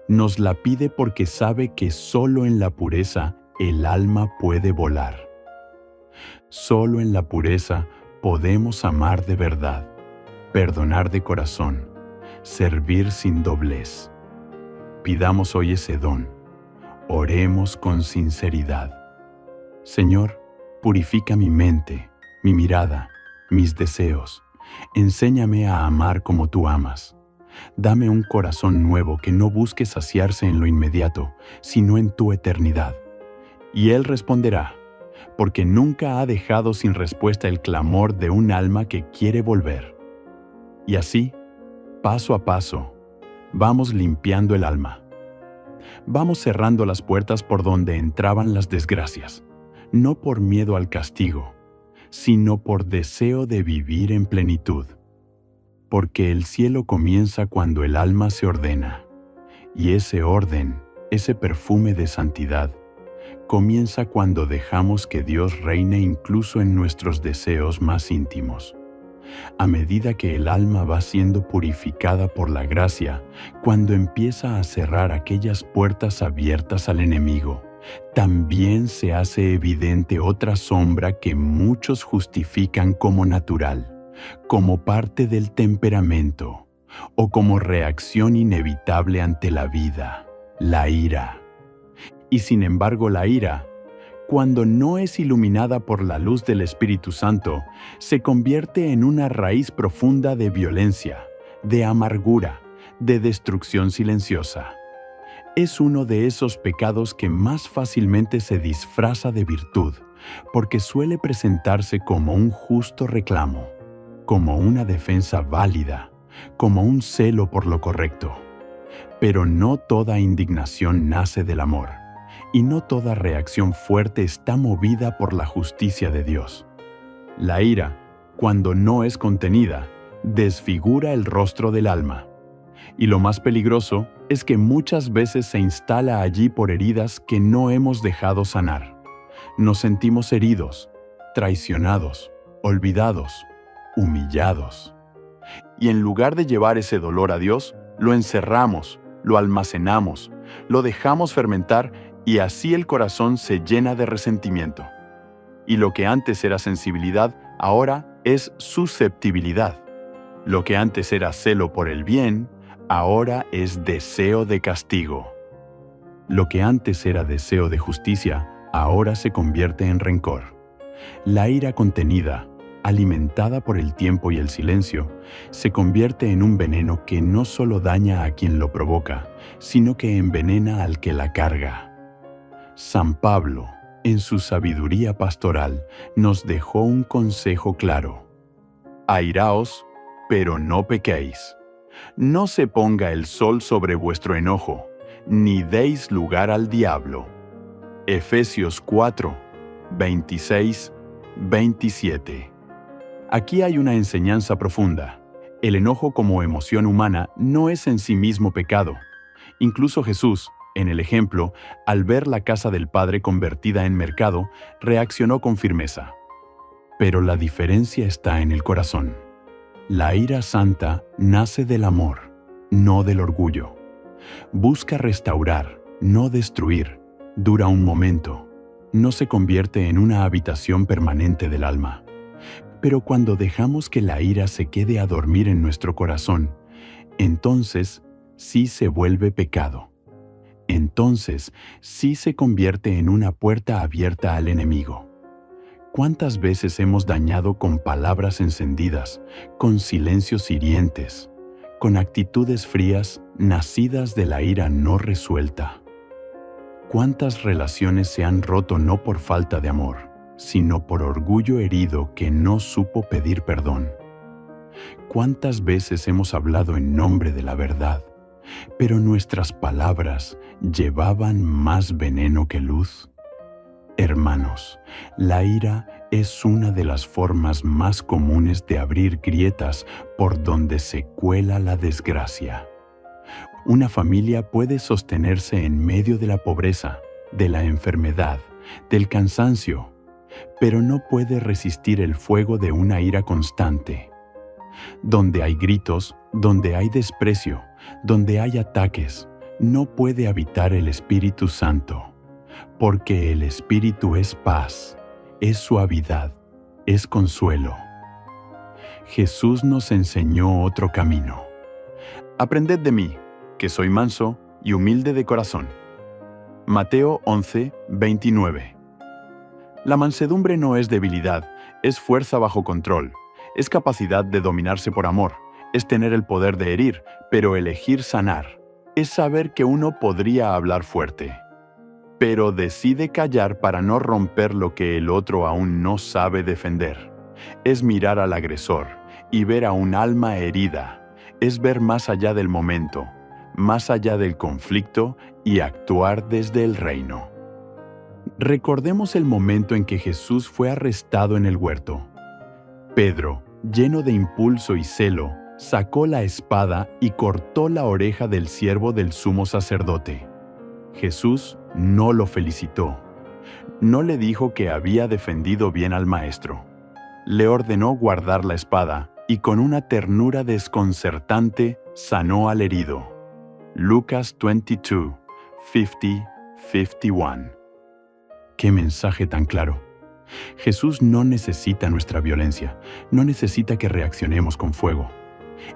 Nos la pide porque sabe que solo en la pureza el alma puede volar. Solo en la pureza podemos amar de verdad, perdonar de corazón, servir sin doblez. Pidamos hoy ese don. Oremos con sinceridad. Señor, purifica mi mente, mi mirada, mis deseos. Enséñame a amar como tú amas. Dame un corazón nuevo que no busque saciarse en lo inmediato, sino en tu eternidad. Y Él responderá, porque nunca ha dejado sin respuesta el clamor de un alma que quiere volver. Y así, paso a paso, vamos limpiando el alma. Vamos cerrando las puertas por donde entraban las desgracias, no por miedo al castigo, sino por deseo de vivir en plenitud. Porque el cielo comienza cuando el alma se ordena, y ese orden, ese perfume de santidad, comienza cuando dejamos que Dios reine incluso en nuestros deseos más íntimos. A medida que el alma va siendo purificada por la gracia, cuando empieza a cerrar aquellas puertas abiertas al enemigo, también se hace evidente otra sombra que muchos justifican como natural, como parte del temperamento o como reacción inevitable ante la vida, la ira. Y sin embargo, la ira, cuando no es iluminada por la luz del Espíritu Santo, se convierte en una raíz profunda de violencia, de amargura, de destrucción silenciosa. Es uno de esos pecados que más fácilmente se disfraza de virtud, porque suele presentarse como un justo reclamo, como una defensa válida, como un celo por lo correcto. Pero no toda indignación nace del amor, y no toda reacción fuerte está movida por la justicia de Dios. La ira, cuando no es contenida, desfigura el rostro del alma. Y lo más peligroso es que muchas veces se instala allí por heridas que no hemos dejado sanar. Nos sentimos heridos, traicionados, olvidados, humillados. Y en lugar de llevar ese dolor a Dios, lo encerramos, lo almacenamos, lo dejamos fermentar y así el corazón se llena de resentimiento. Y lo que antes era sensibilidad, ahora es susceptibilidad. Lo que antes era celo por el bien, ahora es deseo de castigo. Lo que antes era deseo de justicia, ahora se convierte en rencor. La ira contenida, alimentada por el tiempo y el silencio, se convierte en un veneno que no solo daña a quien lo provoca, sino que envenena al que la carga. San Pablo, en su sabiduría pastoral, nos dejó un consejo claro. Airaos, pero no pequéis. No se ponga el sol sobre vuestro enojo, ni deis lugar al diablo. Efesios 4, 26, 27. Aquí hay una enseñanza profunda. El enojo como emoción humana no es en sí mismo pecado. Incluso Jesús, en el ejemplo, al ver la casa del Padre convertida en mercado, reaccionó con firmeza. Pero la diferencia está en el corazón. La ira santa nace del amor, no del orgullo. Busca restaurar, no destruir. Dura un momento. No se convierte en una habitación permanente del alma. Pero cuando dejamos que la ira se quede a dormir en nuestro corazón, entonces sí se vuelve pecado. Entonces sí se convierte en una puerta abierta al enemigo. ¿Cuántas veces hemos dañado con palabras encendidas, con silencios hirientes, con actitudes frías nacidas de la ira no resuelta? ¿Cuántas relaciones se han roto no por falta de amor, sino por orgullo herido que no supo pedir perdón? ¿Cuántas veces hemos hablado en nombre de la verdad, pero nuestras palabras llevaban más veneno que luz? Hermanos, la ira es una de las formas más comunes de abrir grietas por donde se cuela la desgracia. Una familia puede sostenerse en medio de la pobreza, de la enfermedad, del cansancio, pero no puede resistir el fuego de una ira constante. Donde hay gritos, donde hay desprecio, donde hay ataques, no puede habitar el Espíritu Santo. Porque el Espíritu es paz, es suavidad, es consuelo. Jesús nos enseñó otro camino. Aprended de mí, que soy manso y humilde de corazón. Mateo 11, 29. La mansedumbre no es debilidad, es fuerza bajo control, es capacidad de dominarse por amor, es tener el poder de herir, pero elegir sanar, es saber que uno podría hablar fuerte, pero decide callar para no romper lo que el otro aún no sabe defender. Es mirar al agresor y ver a un alma herida. Es ver más allá del momento, más allá del conflicto y actuar desde el reino. Recordemos el momento en que Jesús fue arrestado en el huerto. Pedro, lleno de impulso y celo, sacó la espada y cortó la oreja del siervo del sumo sacerdote. Jesús no lo felicitó. No le dijo que había defendido bien al maestro. Le ordenó guardar la espada y con una ternura desconcertante sanó al herido. Lucas 22, 50, 51. ¡Qué mensaje tan claro! Jesús no necesita nuestra violencia, no necesita que reaccionemos con fuego.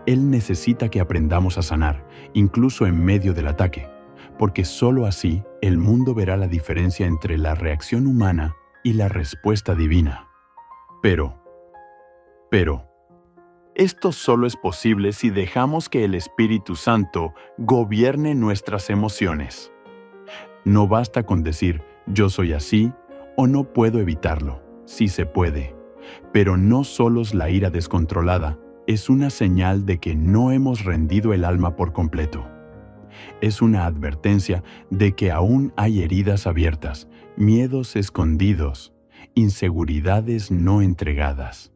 Él necesita que aprendamos a sanar, incluso en medio del ataque, porque sólo así el mundo verá la diferencia entre la reacción humana y la respuesta divina. Pero, Esto solo es posible si dejamos que el Espíritu Santo gobierne nuestras emociones. No basta con decir, yo soy así, o no puedo evitarlo. Sí se puede. Pero no solo es la ira descontrolada, es una señal de que no hemos rendido el alma por completo. Es una advertencia de que aún hay heridas abiertas, miedos escondidos, inseguridades no entregadas.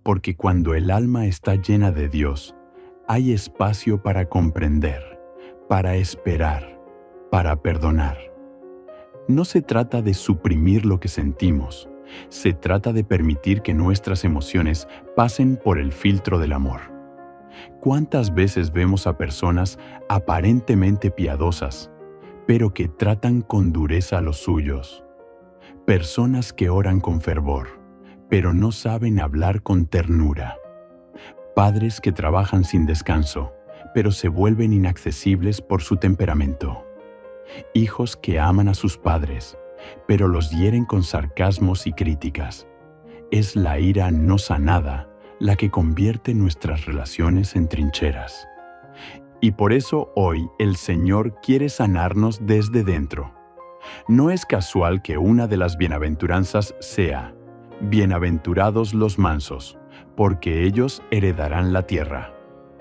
Porque cuando el alma está llena de Dios, hay espacio para comprender, para esperar, para perdonar. No se trata de suprimir lo que sentimos, se trata de permitir que nuestras emociones pasen por el filtro del amor. ¿Cuántas veces vemos a personas aparentemente piadosas, pero que tratan con dureza a los suyos? Personas que oran con fervor, pero no saben hablar con ternura. Padres que trabajan sin descanso, pero se vuelven inaccesibles por su temperamento. Hijos que aman a sus padres, pero los hieren con sarcasmos y críticas. Es la ira no sanada la que convierte nuestras relaciones en trincheras. Y por eso hoy el Señor quiere sanarnos desde dentro. No es casual que una de las bienaventuranzas sea: bienaventurados los mansos, porque ellos heredarán la tierra.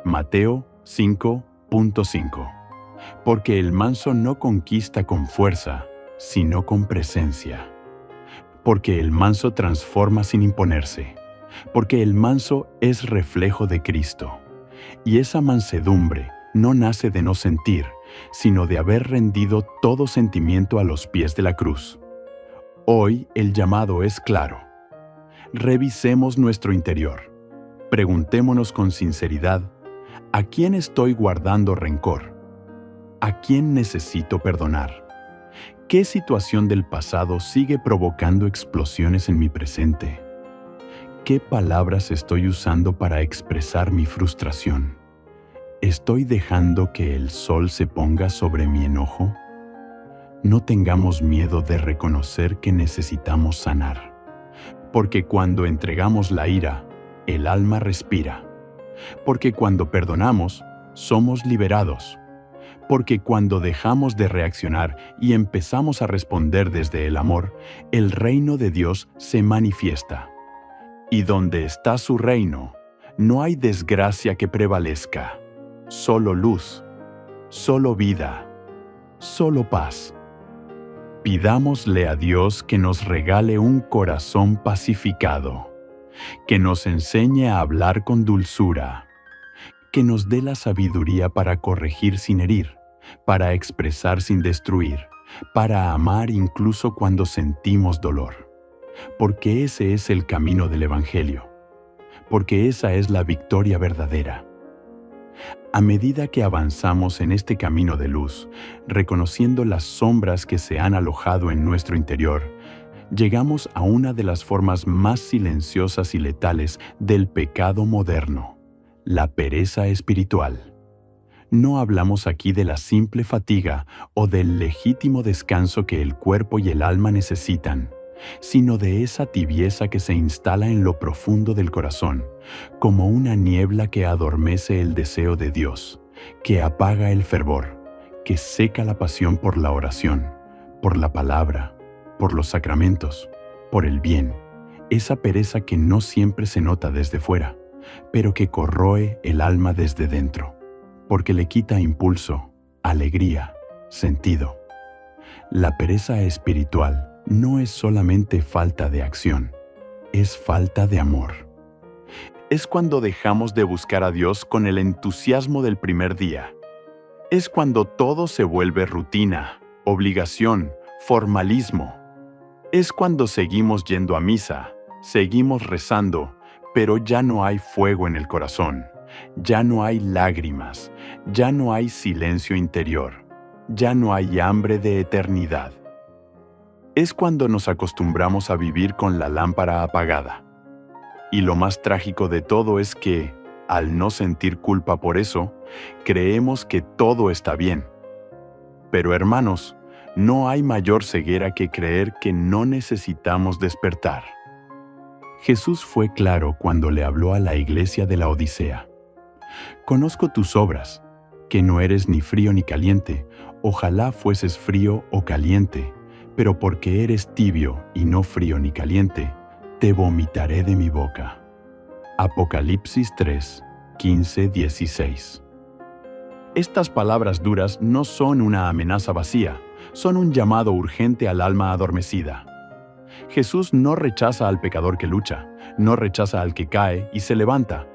Mateo 5:5. Porque el manso no conquista con fuerza, sino con presencia. Porque el manso transforma sin imponerse. Porque el manso es reflejo de Cristo. Y esa mansedumbre no nace de no sentir, sino de haber rendido todo sentimiento a los pies de la cruz. Hoy el llamado es claro. Revisemos nuestro interior. Preguntémonos con sinceridad: ¿a quién estoy guardando rencor? ¿A quién necesito perdonar? ¿Qué situación del pasado sigue provocando explosiones en mi presente? ¿Qué palabras estoy usando para expresar mi frustración? ¿Estoy dejando que el sol se ponga sobre mi enojo? No tengamos miedo de reconocer que necesitamos sanar, porque cuando entregamos la ira, el alma respira, porque cuando perdonamos, somos liberados, porque cuando dejamos de reaccionar y empezamos a responder desde el amor, el reino de Dios se manifiesta. Y donde está su reino, no hay desgracia que prevalezca, solo luz, solo vida, solo paz. Pidámosle a Dios que nos regale un corazón pacificado, que nos enseñe a hablar con dulzura, que nos dé la sabiduría para corregir sin herir, para expresar sin destruir, para amar incluso cuando sentimos dolor. Porque ese es el camino del Evangelio, porque esa es la victoria verdadera. A medida que avanzamos en este camino de luz, reconociendo las sombras que se han alojado en nuestro interior, llegamos a una de las formas más silenciosas y letales del pecado moderno: la pereza espiritual. No hablamos aquí de la simple fatiga o del legítimo descanso que el cuerpo y el alma necesitan, sino de esa tibieza que se instala en lo profundo del corazón, como una niebla que adormece el deseo de Dios, que apaga el fervor, que seca la pasión por la oración, por la palabra, por los sacramentos, por el bien, esa pereza que no siempre se nota desde fuera, pero que corroe el alma desde dentro, porque le quita impulso, alegría, sentido. La pereza espiritual no es solamente falta de acción, es falta de amor. Es cuando dejamos de buscar a Dios con el entusiasmo del primer día. Es cuando todo se vuelve rutina, obligación, formalismo. Es cuando seguimos yendo a misa, seguimos rezando, pero ya no hay fuego en el corazón, ya no hay lágrimas, ya no hay silencio interior, ya no hay hambre de eternidad. Es cuando nos acostumbramos a vivir con la lámpara apagada. Y lo más trágico de todo es que, al no sentir culpa por eso, creemos que todo está bien. Pero hermanos, no hay mayor ceguera que creer que no necesitamos despertar. Jesús fue claro cuando le habló a la iglesia de la Odisea. Conozco tus obras, que no eres ni frío ni caliente. Ojalá fueses frío o caliente, pero porque eres tibio y no frío ni caliente, te vomitaré de mi boca. Apocalipsis 3, 15, 16. Estas palabras duras no son una amenaza vacía, son un llamado urgente al alma adormecida. Jesús no rechaza al pecador que lucha, no rechaza al que cae y se levanta,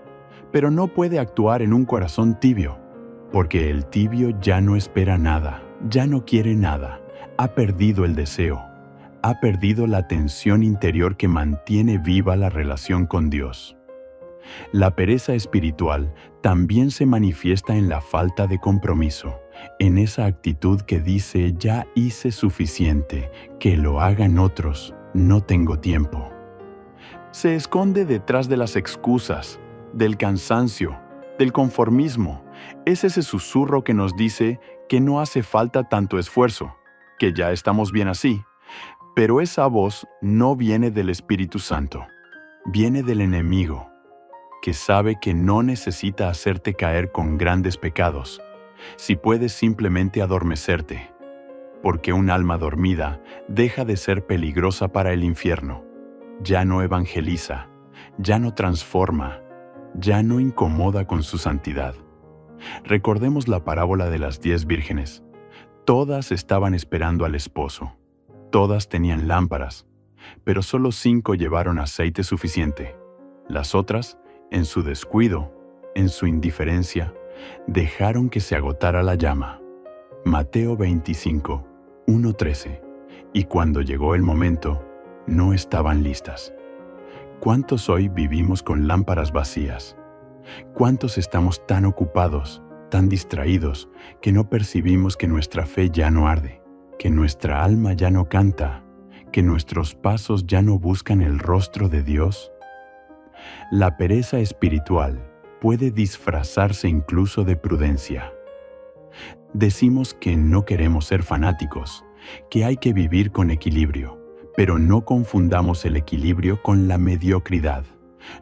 pero no puede actuar en un corazón tibio, porque el tibio ya no espera nada, ya no quiere nada, ha perdido el deseo, ha perdido la tensión interior que mantiene viva la relación con Dios. La pereza espiritual también se manifiesta en la falta de compromiso, en esa actitud que dice ya hice suficiente, que lo hagan otros, no tengo tiempo. Se esconde detrás de las excusas, del cansancio, del conformismo. Es ese susurro que nos dice que no hace falta tanto esfuerzo, que ya estamos bien así. Pero esa voz no viene del Espíritu Santo, viene del enemigo, que sabe que no necesita hacerte caer con grandes pecados, si puedes simplemente adormecerte, porque un alma dormida deja de ser peligrosa para el infierno, ya no evangeliza, ya no transforma, ya no incomoda con su santidad. Recordemos la parábola de las 10 vírgenes. Todas estaban esperando al esposo, todas tenían lámparas, pero solo 5 llevaron aceite suficiente. Las otras, en su descuido, en su indiferencia, dejaron que se agotara la llama. Mateo 25, 1-13. Y cuando llegó el momento, no estaban listas. ¿Cuántos hoy vivimos con lámparas vacías? ¿Cuántos estamos tan ocupados, tan distraídos, que no percibimos que nuestra fe ya no arde, que nuestra alma ya no canta, que nuestros pasos ya no buscan el rostro de Dios? La pereza espiritual puede disfrazarse incluso de prudencia. Decimos que no queremos ser fanáticos, que hay que vivir con equilibrio, pero no confundamos el equilibrio con la mediocridad.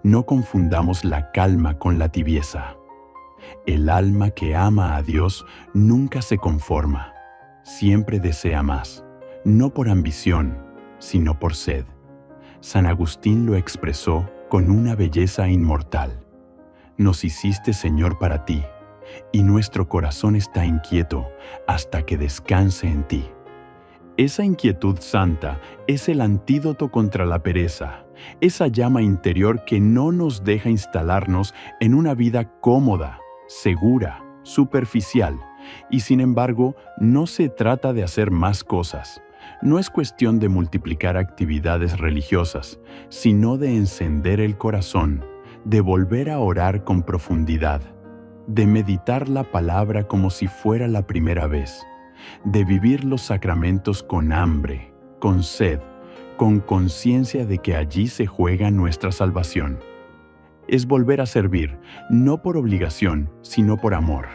No confundamos la calma con la tibieza. El alma que ama a Dios nunca se conforma, siempre desea más, no por ambición, sino por sed. San Agustín lo expresó con una belleza inmortal. Nos hiciste, Señor, para ti, y nuestro corazón está inquieto hasta que descanse en ti. Esa inquietud santa es el antídoto contra la pereza, esa llama interior que no nos deja instalarnos en una vida cómoda, segura, superficial, y sin embargo, no se trata de hacer más cosas. No es cuestión de multiplicar actividades religiosas, sino de encender el corazón, de volver a orar con profundidad, de meditar la palabra como si fuera la primera vez, de vivir los sacramentos con hambre, con sed, con conciencia de que allí se juega nuestra salvación. Es volver a servir, no por obligación, sino por amor.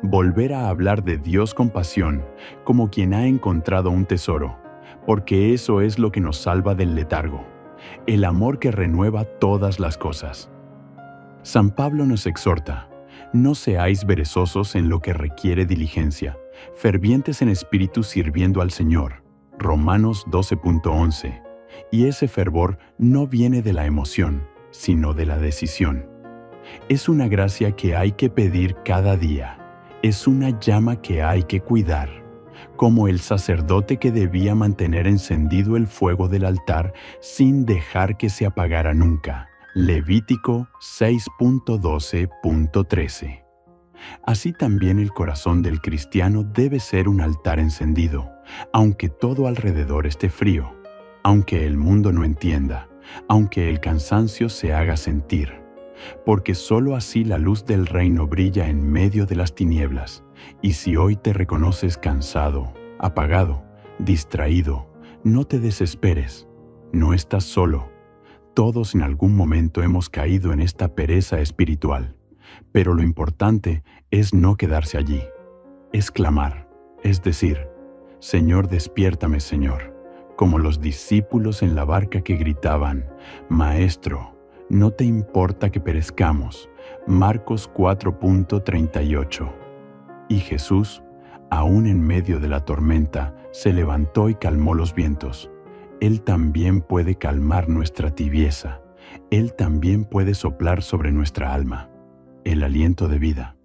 Volver a hablar de Dios con pasión, como quien ha encontrado un tesoro, porque eso es lo que nos salva del letargo, el amor que renueva todas las cosas. San Pablo nos exhorta: no seáis perezosos en lo que requiere diligencia, fervientes en espíritu sirviendo al Señor. Romanos 12.11. Y ese fervor no viene de la emoción, sino de la decisión. Es una gracia que hay que pedir cada día. Es una llama que hay que cuidar, como el sacerdote que debía mantener encendido el fuego del altar sin dejar que se apagara nunca. Levítico 6.12.13. Así también el corazón del cristiano debe ser un altar encendido, aunque todo alrededor esté frío, aunque el mundo no entienda, aunque el cansancio se haga sentir, porque sólo así la luz del reino brilla en medio de las tinieblas. Y si hoy te reconoces cansado, apagado, distraído, no te desesperes, no estás solo. Todos en algún momento hemos caído en esta pereza espiritual, pero lo importante es no quedarse allí, es clamar, es decir: Señor, despiértame, Señor, como los discípulos en la barca que gritaban: Maestro, ¿no te importa que perezcamos? Marcos 4:38. Y Jesús, aún en medio de la tormenta, se levantó y calmó los vientos. Él también puede calmar nuestra tibieza. Él también puede soplar sobre nuestra alma el aliento de vida.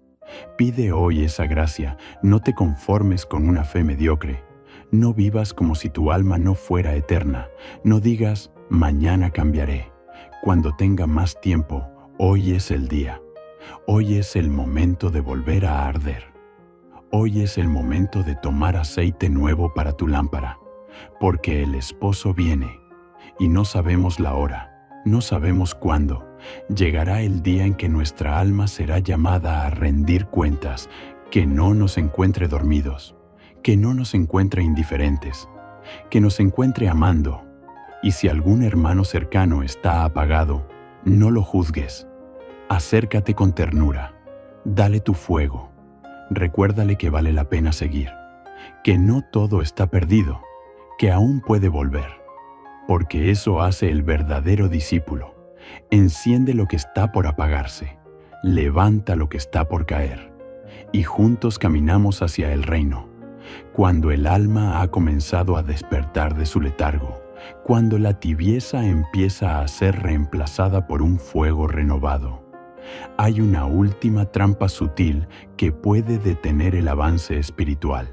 Pide hoy esa gracia. No te conformes con una fe mediocre. No vivas como si tu alma no fuera eterna. No digas: mañana cambiaré. Cuando tenga más tiempo, hoy es el día. Hoy es el momento de volver a arder. Hoy es el momento de tomar aceite nuevo para tu lámpara, porque el esposo viene y no sabemos la hora, no sabemos cuándo. Llegará el día en que nuestra alma será llamada a rendir cuentas, que no nos encuentre dormidos, que no nos encuentre indiferentes, que nos encuentre amando. Y si algún hermano cercano está apagado, no lo juzgues. Acércate con ternura, dale tu fuego. Recuérdale que vale la pena seguir, que no todo está perdido, que aún puede volver, porque eso hace el verdadero discípulo. Enciende lo que está por apagarse, levanta lo que está por caer, y juntos caminamos hacia el reino. Cuando el alma ha comenzado a despertar de su letargo, cuando la tibieza empieza a ser reemplazada por un fuego renovado, hay una última trampa sutil que puede detener el avance espiritual.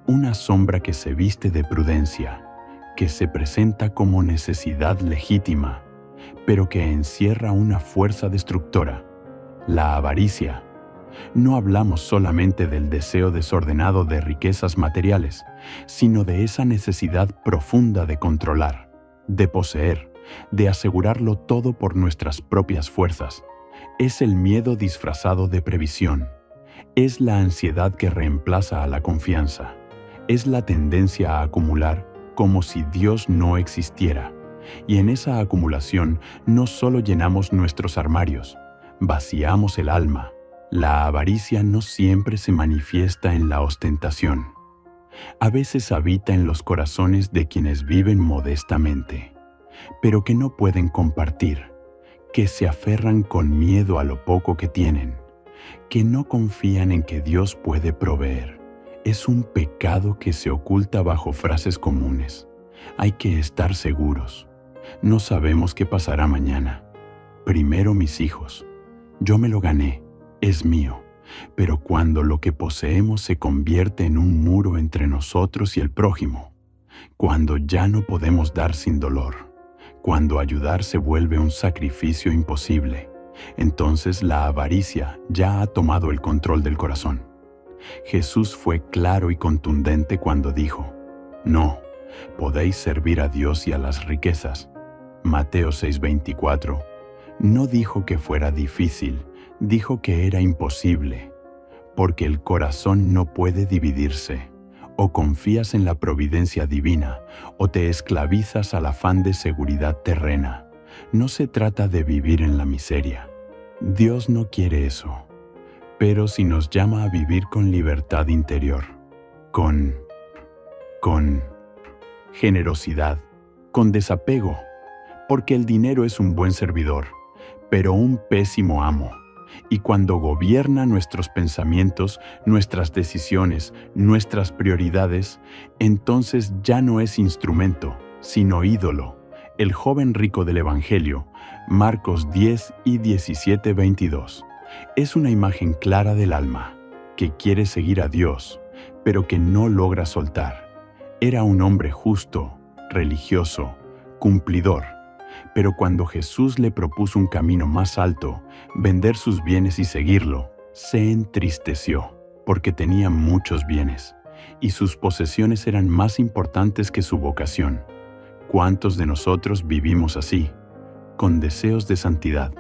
Una sombra que se viste de prudencia, que se presenta como necesidad legítima, pero que encierra una fuerza destructora: la avaricia. No hablamos solamente del deseo desordenado de riquezas materiales, sino de esa necesidad profunda de controlar, de poseer, de asegurarlo todo por nuestras propias fuerzas. Es el miedo disfrazado de previsión. Es la ansiedad que reemplaza a la confianza. Es la tendencia a acumular como si Dios no existiera. Y en esa acumulación no solo llenamos nuestros armarios, vaciamos el alma. La avaricia no siempre se manifiesta en la ostentación. A veces habita en los corazones de quienes viven modestamente, pero que no pueden compartir, que se aferran con miedo a lo poco que tienen, que no confían en que Dios puede proveer. Es un pecado que se oculta bajo frases comunes. Hay que estar seguros. No sabemos qué pasará mañana. Primero mis hijos. Yo me lo gané. Es mío. Pero cuando lo que poseemos se convierte en un muro entre nosotros y el prójimo, cuando ya no podemos dar sin dolor, cuando ayudar se vuelve un sacrificio imposible, entonces la avaricia ya ha tomado el control del corazón. Jesús fue claro y contundente cuando dijo: no, podéis servir a Dios y a las riquezas. Mateo 6:24. No dijo que fuera difícil, dijo que era imposible, porque el corazón no puede dividirse. O confías en la providencia divina, o te esclavizas al afán de seguridad terrena. No se trata de vivir en la miseria. Dios no quiere eso. Pero si nos llama a vivir con libertad interior, con generosidad, con desapego, porque el dinero es un buen servidor, pero un pésimo amo. Y cuando gobierna nuestros pensamientos, nuestras decisiones, nuestras prioridades, entonces ya no es instrumento, sino ídolo. El joven rico del Evangelio, Marcos 10 y 17-22, es una imagen clara del alma, que quiere seguir a Dios, pero que no logra soltar. Era un hombre justo, religioso, cumplidor. Pero cuando Jesús le propuso un camino más alto, vender sus bienes y seguirlo, se entristeció, porque tenía muchos bienes, y sus posesiones eran más importantes que su vocación. ¿Cuántos de nosotros vivimos así, con deseos de santidad,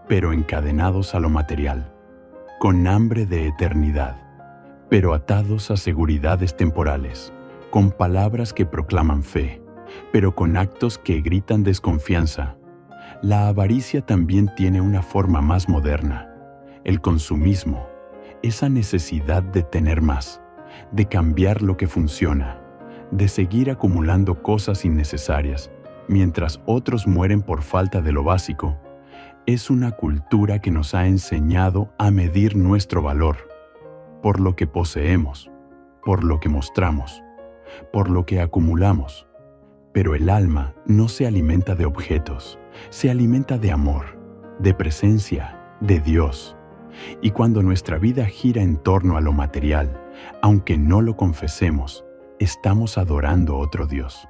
pero encadenados a lo material, con hambre de eternidad, pero atados a seguridades temporales, con palabras que proclaman fe, pero con actos que gritan desconfianza? La avaricia también tiene una forma más moderna: el consumismo, esa necesidad de tener más, de cambiar lo que funciona, de seguir acumulando cosas innecesarias, mientras otros mueren por falta de lo básico, es una cultura que nos ha enseñado a medir nuestro valor por lo que poseemos, por lo que mostramos, por lo que acumulamos. Pero el alma no se alimenta de objetos, se alimenta de amor, de presencia, de Dios. Y cuando nuestra vida gira en torno a lo material, aunque no lo confesemos, estamos adorando a otro Dios.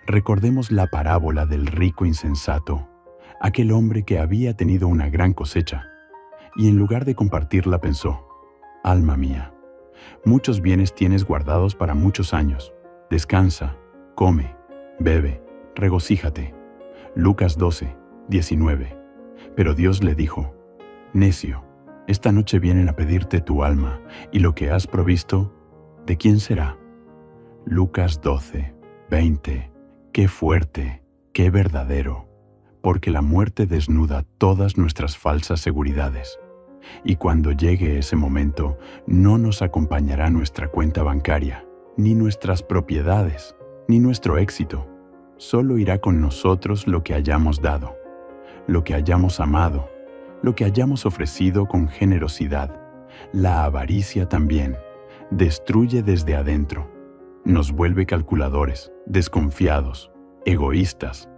Recordemos la parábola del rico insensato, aquel hombre que había tenido una gran cosecha, y en lugar de compartirla pensó: alma mía, muchos bienes tienes guardados para muchos años. Descansa, come, bebe, regocíjate. Lucas 12, 19. Pero Dios le dijo: necio, esta noche vienen a pedirte tu alma, y lo que has provisto, ¿de quién será? Lucas 12, 20. Qué fuerte, qué verdadero, porque la muerte desnuda todas nuestras falsas seguridades. Y cuando llegue ese momento, no nos acompañará nuestra cuenta bancaria, ni nuestras propiedades, ni nuestro éxito. Solo irá con nosotros lo que hayamos dado, lo que hayamos amado, lo que hayamos ofrecido con generosidad. La avaricia también destruye desde adentro. Nos vuelve calculadores, desconfiados, egoístas,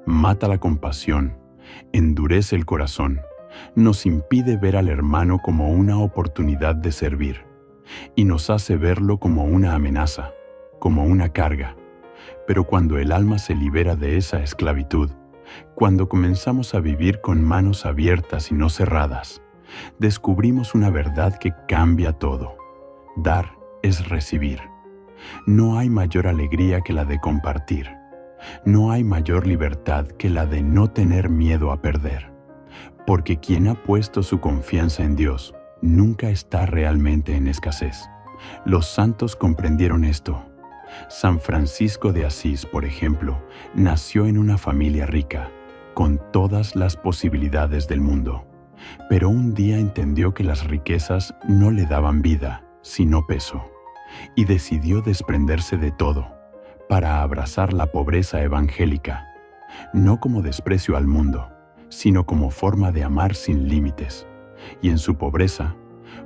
mata la compasión, endurece el corazón, nos impide ver al hermano como una oportunidad de servir y nos hace verlo como una amenaza, como una carga. Pero cuando el alma se libera de esa esclavitud, cuando comenzamos a vivir con manos abiertas y no cerradas, descubrimos una verdad que cambia todo. Dar es recibir. No hay mayor alegría que la de compartir. No hay mayor libertad que la de no tener miedo a perder. Porque quien ha puesto su confianza en Dios nunca está realmente en escasez. Los santos comprendieron esto. San Francisco de Asís, por ejemplo, nació en una familia rica, con todas las posibilidades del mundo. Pero un día entendió que las riquezas no le daban vida, sino peso, y decidió desprenderse de todo para abrazar la pobreza evangélica, no como desprecio al mundo, sino como forma de amar sin límites. Y en su pobreza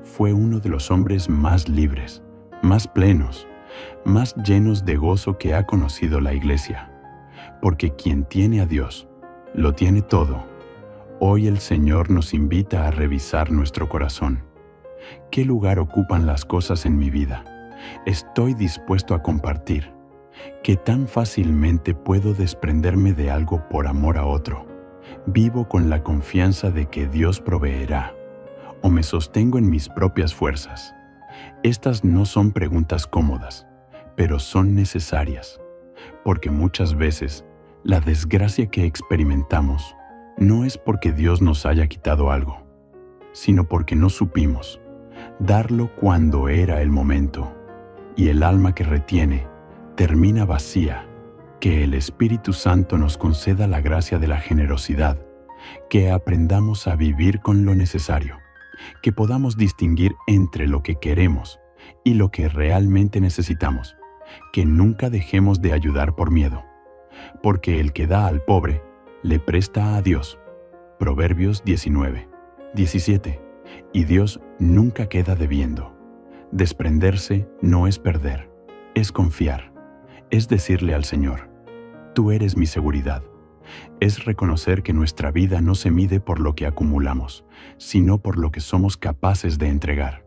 fue uno de los hombres más libres, más plenos, más llenos de gozo que ha conocido la Iglesia. Porque quien tiene a Dios, lo tiene todo. Hoy el Señor nos invita a revisar nuestro corazón. ¿Qué lugar ocupan las cosas en mi vida? ¿Estoy dispuesto a compartir? ¿Qué tan fácilmente puedo desprenderme de algo por amor a otro? ¿Vivo con la confianza de que Dios proveerá? ¿O me sostengo en mis propias fuerzas? Estas no son preguntas cómodas, pero son necesarias, porque muchas veces la desgracia que experimentamos no es porque Dios nos haya quitado algo, sino porque no supimos darlo cuando era el momento, y el alma que retiene termina vacía. Que el Espíritu Santo nos conceda la gracia de la generosidad, que aprendamos a vivir con lo necesario, que podamos distinguir entre lo que queremos y lo que realmente necesitamos, que nunca dejemos de ayudar por miedo, porque el que da al pobre, le presta a Dios. Proverbios 19, 17. Y Dios nunca queda debiendo. Desprenderse no es perder, es confiar, es decirle al Señor: tú eres mi seguridad. Es reconocer que nuestra vida no se mide por lo que acumulamos, sino por lo que somos capaces de entregar.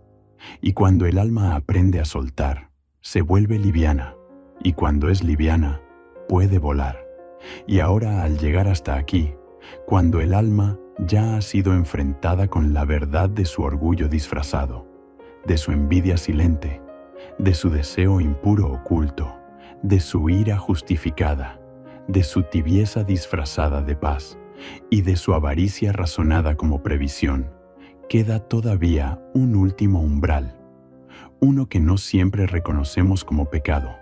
Y cuando el alma aprende a soltar, se vuelve liviana, y cuando es liviana, puede volar. Y ahora, al llegar hasta aquí, cuando el alma ya ha sido enfrentada con la verdad de su orgullo disfrazado, de su envidia silente, de su deseo impuro oculto, de su ira justificada, de su tibieza disfrazada de paz y de su avaricia razonada como previsión, queda todavía un último umbral, uno que no siempre reconocemos como pecado,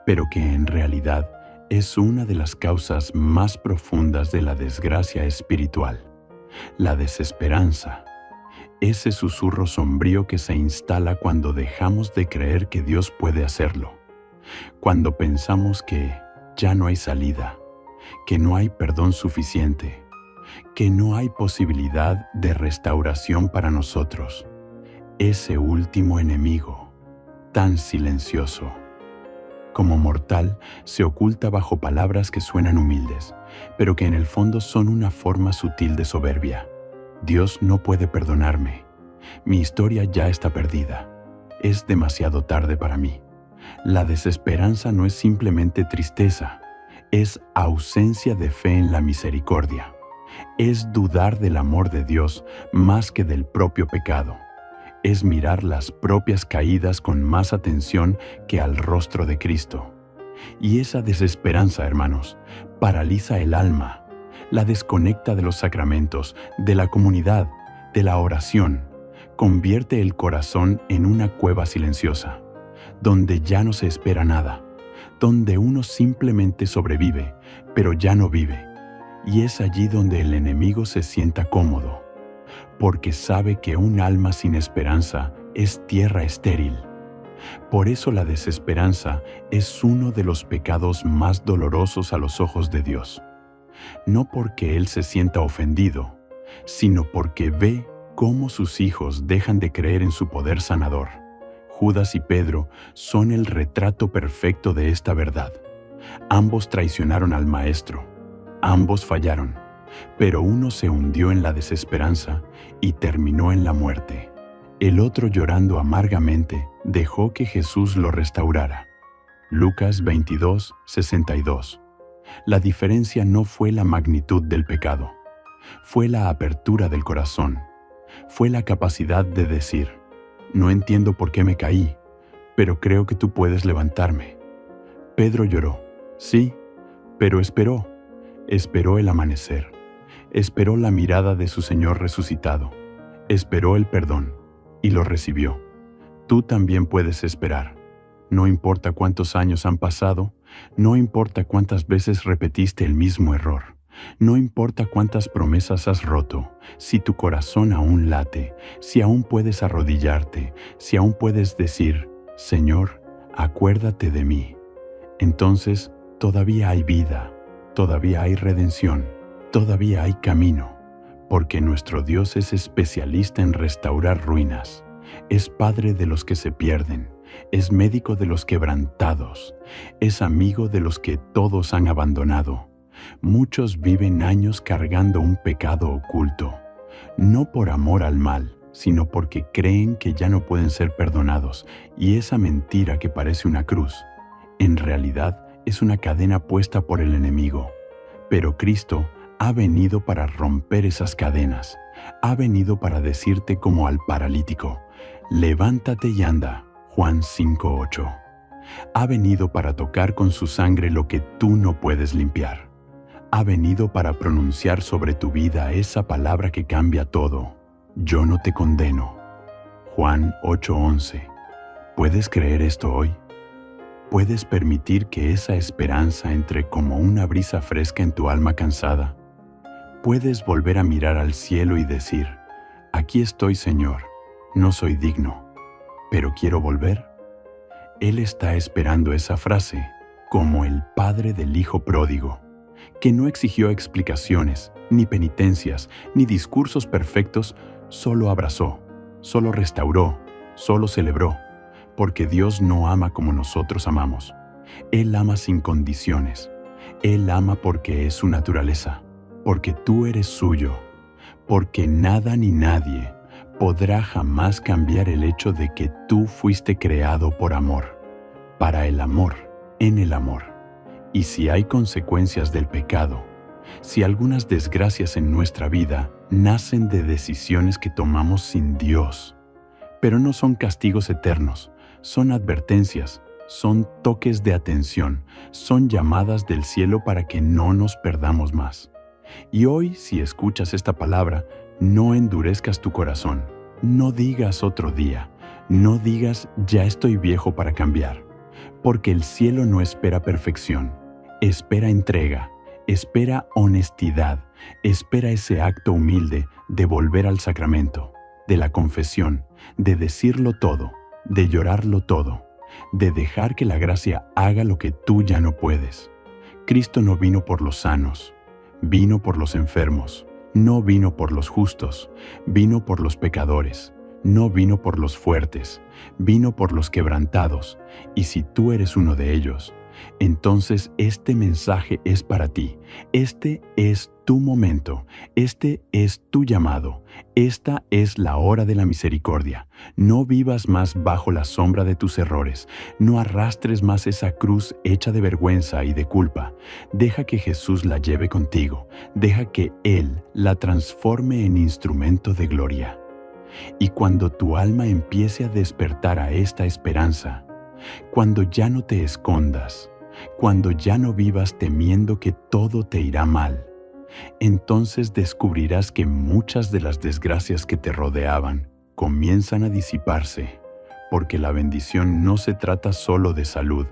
pero que en realidad es una de las causas más profundas de la desgracia espiritual: la desesperanza, ese susurro sombrío que se instala cuando dejamos de creer que Dios puede hacerlo, Cuando pensamos que ya no hay salida, que no hay perdón suficiente, que no hay posibilidad de restauración para nosotros, ese último enemigo, tan silencioso, como mortal, se oculta bajo palabras que suenan humildes, pero que en el fondo son una forma sutil de soberbia. Dios no puede perdonarme. Mi historia ya está perdida. Es demasiado tarde para mí. La desesperanza no es simplemente tristeza, es ausencia de fe en la misericordia. Es dudar del amor de Dios más que del propio pecado. Es mirar las propias caídas con más atención que al rostro de Cristo. Y esa desesperanza, hermanos, paraliza el alma, la desconecta de los sacramentos, de la comunidad, de la oración, convierte el corazón en una cueva silenciosa, donde ya no se espera nada, donde uno simplemente sobrevive, pero ya no vive. Y es allí donde el enemigo se sienta cómodo, porque sabe que un alma sin esperanza es tierra estéril. Por eso la desesperanza es uno de los pecados más dolorosos a los ojos de Dios. No porque Él se sienta ofendido, sino porque ve cómo sus hijos dejan de creer en su poder sanador. Judas y Pedro son el retrato perfecto de esta verdad. Ambos traicionaron al Maestro, ambos fallaron, pero uno se hundió en la desesperanza y terminó en la muerte. El otro, llorando amargamente, dejó que Jesús lo restaurara. Lucas 22, 62. La diferencia no fue la magnitud del pecado, fue la apertura del corazón, fue la capacidad de decir: no entiendo por qué me caí, pero creo que tú puedes levantarme. Pedro lloró, sí, pero esperó el amanecer, esperó la mirada de su Señor resucitado, esperó el perdón y lo recibió. Tú también puedes esperar. No importa cuántos años han pasado, no importa cuántas veces repetiste el mismo error, no importa cuántas promesas has roto, si tu corazón aún late, si aún puedes arrodillarte, si aún puedes decir: Señor, acuérdate de mí. Entonces, todavía hay vida, todavía hay redención, todavía hay camino, porque nuestro Dios es especialista en restaurar ruinas, es Padre de los que se pierden, es médico de los quebrantados, es amigo de los que todos han abandonado. Muchos viven años cargando un pecado oculto, no por amor al mal, sino porque creen que ya no pueden ser perdonados, y esa mentira que parece una cruz, en realidad es una cadena puesta por el enemigo. Pero Cristo ha venido para romper esas cadenas, ha venido para decirte como al paralítico: levántate y anda, Juan 5:8. Ha venido para tocar con su sangre lo que tú no puedes limpiar. Ha venido para pronunciar sobre tu vida esa palabra que cambia todo: yo no te condeno. Juan 8:11. ¿Puedes creer esto hoy? ¿Puedes permitir que esa esperanza entre como una brisa fresca en tu alma cansada? ¿Puedes volver a mirar al cielo y decir: aquí estoy, Señor, no soy digno, pero quiero volver? Él está esperando esa frase, como el padre del hijo pródigo, que no exigió explicaciones, ni penitencias, ni discursos perfectos, solo abrazó, solo restauró, solo celebró, porque Dios no ama como nosotros amamos. Él ama sin condiciones. Él ama porque es su naturaleza, porque tú eres suyo, porque nada ni nadie podrá jamás cambiar el hecho de que tú fuiste creado por amor, para el amor, en el amor. Y si hay consecuencias del pecado, si algunas desgracias en nuestra vida nacen de decisiones que tomamos sin Dios, pero no son castigos eternos, son advertencias, son toques de atención, son llamadas del cielo para que no nos perdamos más. Y hoy, si escuchas esta palabra, no endurezcas tu corazón, no digas otro día, no digas ya estoy viejo para cambiar, porque el cielo no espera perfección, espera entrega, espera honestidad, espera ese acto humilde de volver al sacramento, de la confesión, de decirlo todo, de llorarlo todo, de dejar que la gracia haga lo que tú ya no puedes. Cristo no vino por los sanos, vino por los enfermos. No vino por los justos, vino por los pecadores. No vino por los fuertes, vino por los quebrantados. Y si tú eres uno de ellos, entonces este mensaje es para ti. Este es tu momento, este es tu llamado, esta es la hora de la misericordia. No vivas más bajo la sombra de tus errores, no arrastres más esa cruz hecha de vergüenza y de culpa. Deja que Jesús la lleve contigo, deja que Él la transforme en instrumento de gloria. Y cuando tu alma empiece a despertar a esta esperanza, cuando ya no te escondas, cuando ya no vivas temiendo que todo te irá mal, entonces descubrirás que muchas de las desgracias que te rodeaban comienzan a disiparse, porque la bendición no se trata solo de salud,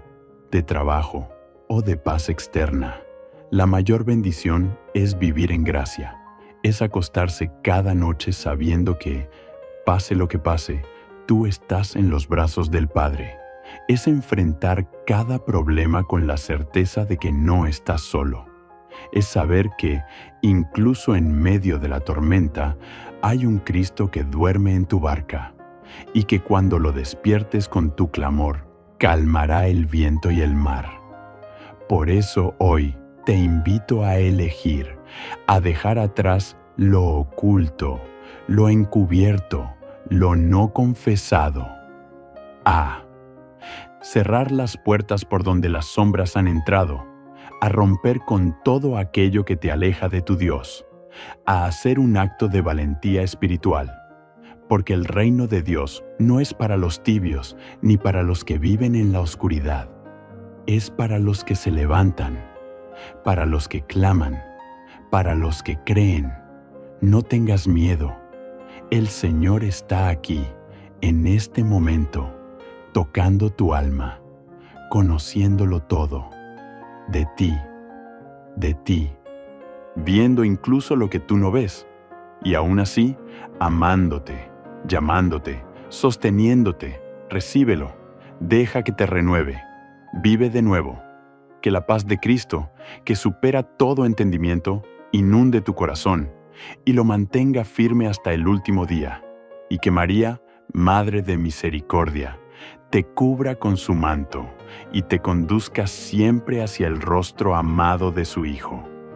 de trabajo o de paz externa. La mayor bendición es vivir en gracia, es acostarse cada noche sabiendo que, pase lo que pase, tú estás en los brazos del Padre. Es enfrentar cada problema con la certeza de que no estás solo. Es saber que, incluso en medio de la tormenta, hay un Cristo que duerme en tu barca, y que cuando lo despiertes con tu clamor, calmará el viento y el mar. Por eso hoy te invito a elegir, a dejar atrás lo oculto, lo encubierto, lo no confesado. A cerrar las puertas por donde las sombras han entrado, a romper con todo aquello que te aleja de tu Dios, a hacer un acto de valentía espiritual, porque el reino de Dios no es para los tibios ni para los que viven en la oscuridad, es para los que se levantan, para los que claman, para los que creen. No tengas miedo, el Señor está aquí, en este momento, tocando tu alma, conociéndolo todo, de ti, viendo incluso lo que tú no ves, y aún así, amándote, llamándote, sosteniéndote. Recíbelo, deja que te renueve, vive de nuevo, que la paz de Cristo, que supera todo entendimiento, inunde tu corazón y lo mantenga firme hasta el último día, y que María, Madre de Misericordia, te cubra con su manto y te conduzca siempre hacia el rostro amado de su Hijo.